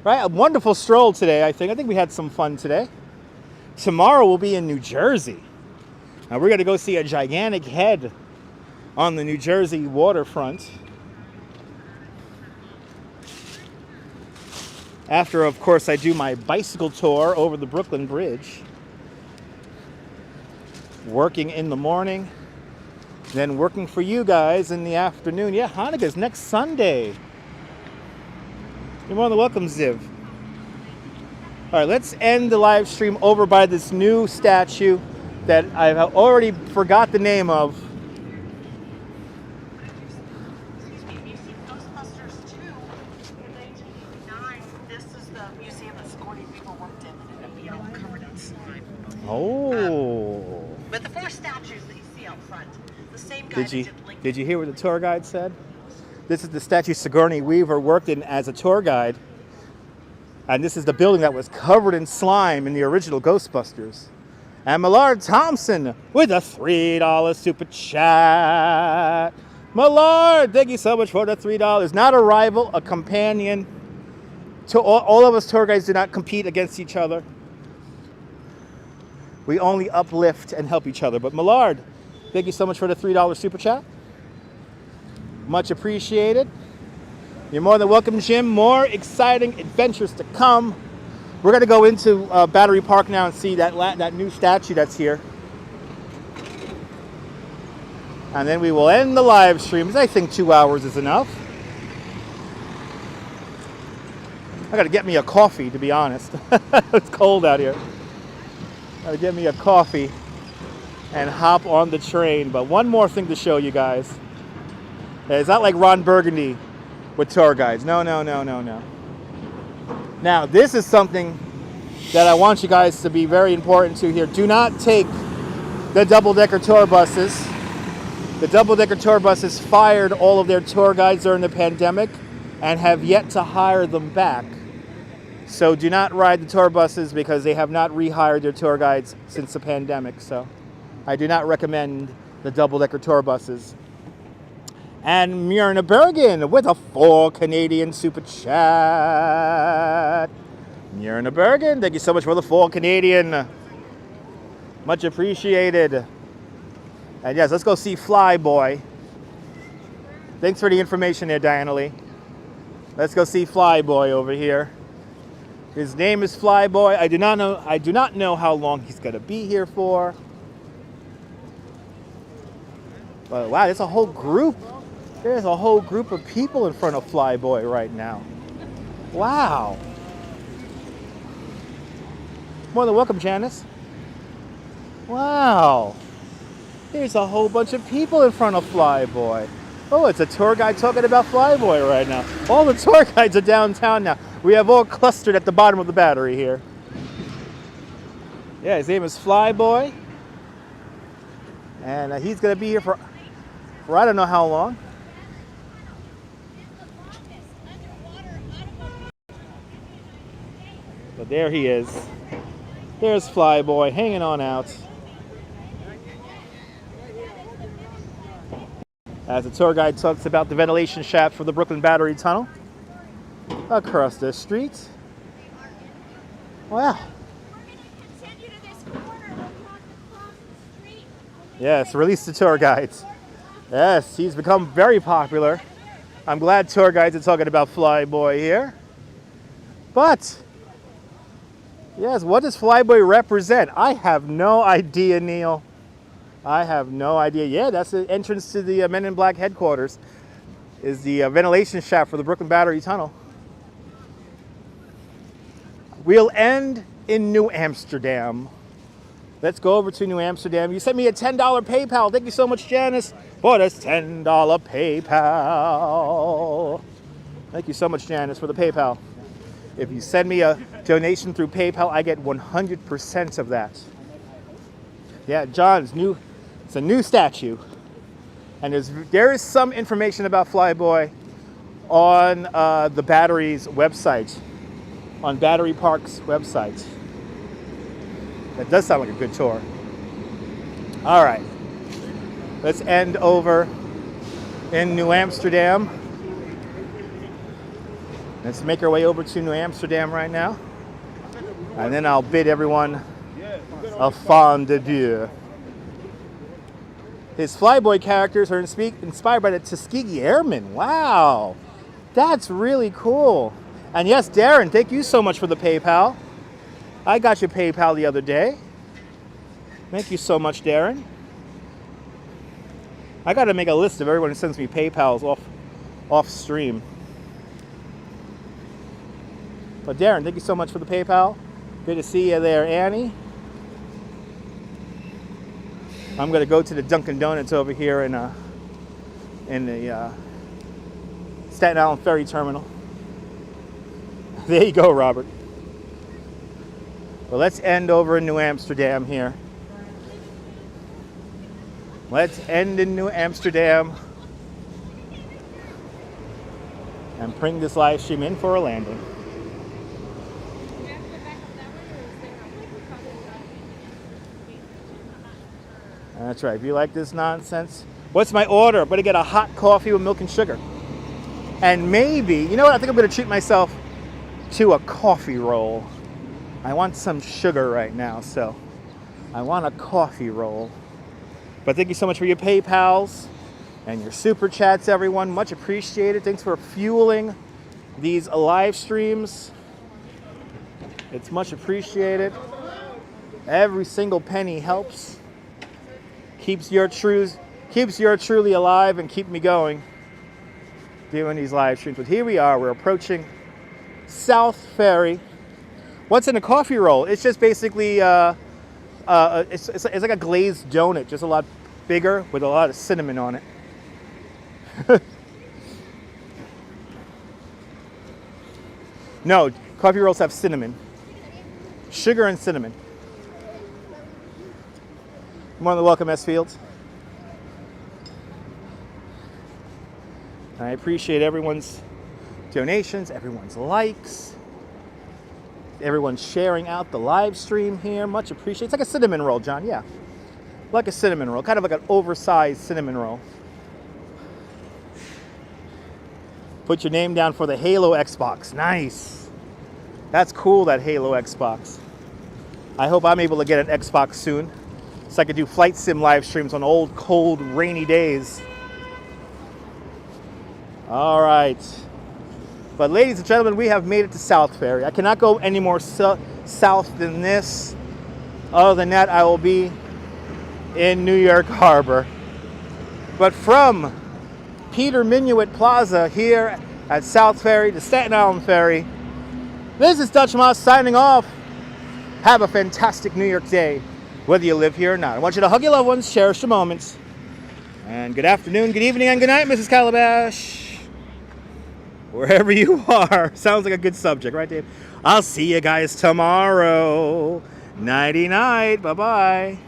Right, a wonderful stroll today, I think. I think we had some fun today. Tomorrow we'll be in New Jersey. Now we're going to go see a gigantic head on the New Jersey waterfront. After, of course, I do my bicycle tour over the Brooklyn Bridge. Working in the morning, then working for you guys in the afternoon. Yeah, Hanukkah's next Sunday. You're more than welcome, Ziv. All right, let's end the live stream over by this new statue that I've already forgot the name of. Oh. But the four statues that you see out front, the same guy Did you hear what the tour guide said? This is the statue Sigourney Weaver worked in as a tour guide. And this is the building that was covered in slime in the original Ghostbusters. And Millard Thompson with a $3 super chat. Millard, thank you so much for the $3. Not a rival, a companion. To all of us tour guides do not compete against each other. We only uplift and help each other. But Millard, thank you so much for the $3 super chat. Much appreciated. You're more than welcome, Jim. More exciting adventures to come. We're going to go into Battery Park now and see that new statue that's here. And then we will end the live stream. I think 2 hours is enough. I got to get me a coffee, to be honest. It's cold out here. Got to get me a coffee and hop on the train. But one more thing to show you guys. It's not like Ron Burgundy with tour guides. No. Now, this is something that I want you guys to be very important to here. Do not take the double-decker tour buses. The double-decker tour buses fired all of their tour guides during the pandemic and have yet to hire them back. So do not ride the tour buses because they have not rehired their tour guides since the pandemic. So I do not recommend the double-decker tour buses. And Myrna Bergen with a 4 Canadian super chat. Myrna Bergen, thank you so much for the 4 Canadian. Much appreciated. And yes, let's go see Flyboy. Thanks for the information there, Diana Lee. Let's go see Flyboy over here. His name is Flyboy. I do not know how long he's gonna be here for. But wow, there's a whole group. There's a whole group of people in front of Flyboy right now. Wow. More than welcome, Janice. Wow. There's a whole bunch of people in front of Flyboy. Oh, it's a tour guide talking about Flyboy right now. All the tour guides are downtown now. We have all clustered at the bottom of the battery here. Yeah, his name is Flyboy. And he's going to be here for I don't know how long. But there he is. There's Flyboy hanging on out. As the tour guide talks about the ventilation shaft for the Brooklyn Battery Tunnel across the street. Wow. Yes, release the tour guides. Yes, he's become very popular. I'm glad tour guides are talking about Flyboy here. But, yes, what does Flyboy represent? I have no idea, Neil. I have no idea. Yeah, that's the entrance to the Men in Black headquarters, is the ventilation shaft for the Brooklyn Battery Tunnel. We'll end in New Amsterdam. Let's go over to New Amsterdam. You sent me a $10 PayPal. Thank you so much, Janice, for this $10 PayPal. Thank you so much, Janice, for the PayPal. If you send me a donation through PayPal, I get 100% of that. Yeah, John's new. It's a new statue. And there is some information about Flyboy on the Battery's website, on Battery Park's website. That does sound like a good tour. All right. Let's end over in New Amsterdam. Let's make our way over to New Amsterdam right now. And then I'll bid everyone a fin de dieu. His Flyboy characters are inspired by the Tuskegee Airmen. Wow. That's really cool. And yes, Darren, thank you so much for the PayPal. I got your PayPal the other day. Thank you so much, Darren. I got to make a list of everyone who sends me PayPals off stream. But Darren, thank you so much for the PayPal. Good to see you there, Annie. I'm going to go to the Dunkin' Donuts over here in the Staten Island Ferry Terminal. There you go, Robert. Well, let's end over in New Amsterdam here. Let's end in New Amsterdam and bring this live stream in for a landing. That's right. If you like this nonsense, what's my order? I'm going to get a hot coffee with milk and sugar. And maybe, you know what? I think I'm going to treat myself to a coffee roll. I want some sugar right now, so I want a coffee roll. But thank you so much for your PayPals and your super chats, everyone. Much appreciated. Thanks for fueling these live streams. It's much appreciated. Every single penny helps. Keeps your truly alive and keep me going doing these live streams. But here we are. We're approaching South Ferry. What's in a coffee roll? It's just basically it's like a glazed donut, just a lot bigger with a lot of cinnamon on it. No, coffee rolls have cinnamon, sugar and cinnamon. More than welcome, S. Fields. I appreciate everyone's donations, everyone's likes, everyone's sharing out the live stream here. Much appreciated. It's like a cinnamon roll, John. Yeah. Like a cinnamon roll. Kind of like an oversized cinnamon roll. Put your name down for the Halo Xbox. Nice. That's cool, that Halo Xbox. I hope I'm able to get an Xbox soon, so I could do flight sim live streams on old, cold, rainy days. All right. But ladies and gentlemen, we have made it to South Ferry. I cannot go any more south than this. Other than that, I will be in New York Harbor. But from Peter Minuit Plaza here at South Ferry to Staten Island Ferry, this is Dutch Moss signing off. Have a fantastic New York day, whether you live here or not. I want you to hug your loved ones, cherish the moments. And good afternoon, good evening, and good night, Mrs. Calabash. Wherever you are. Sounds like a good subject, right, Dave? I'll see you guys tomorrow. Nighty night. Bye-bye.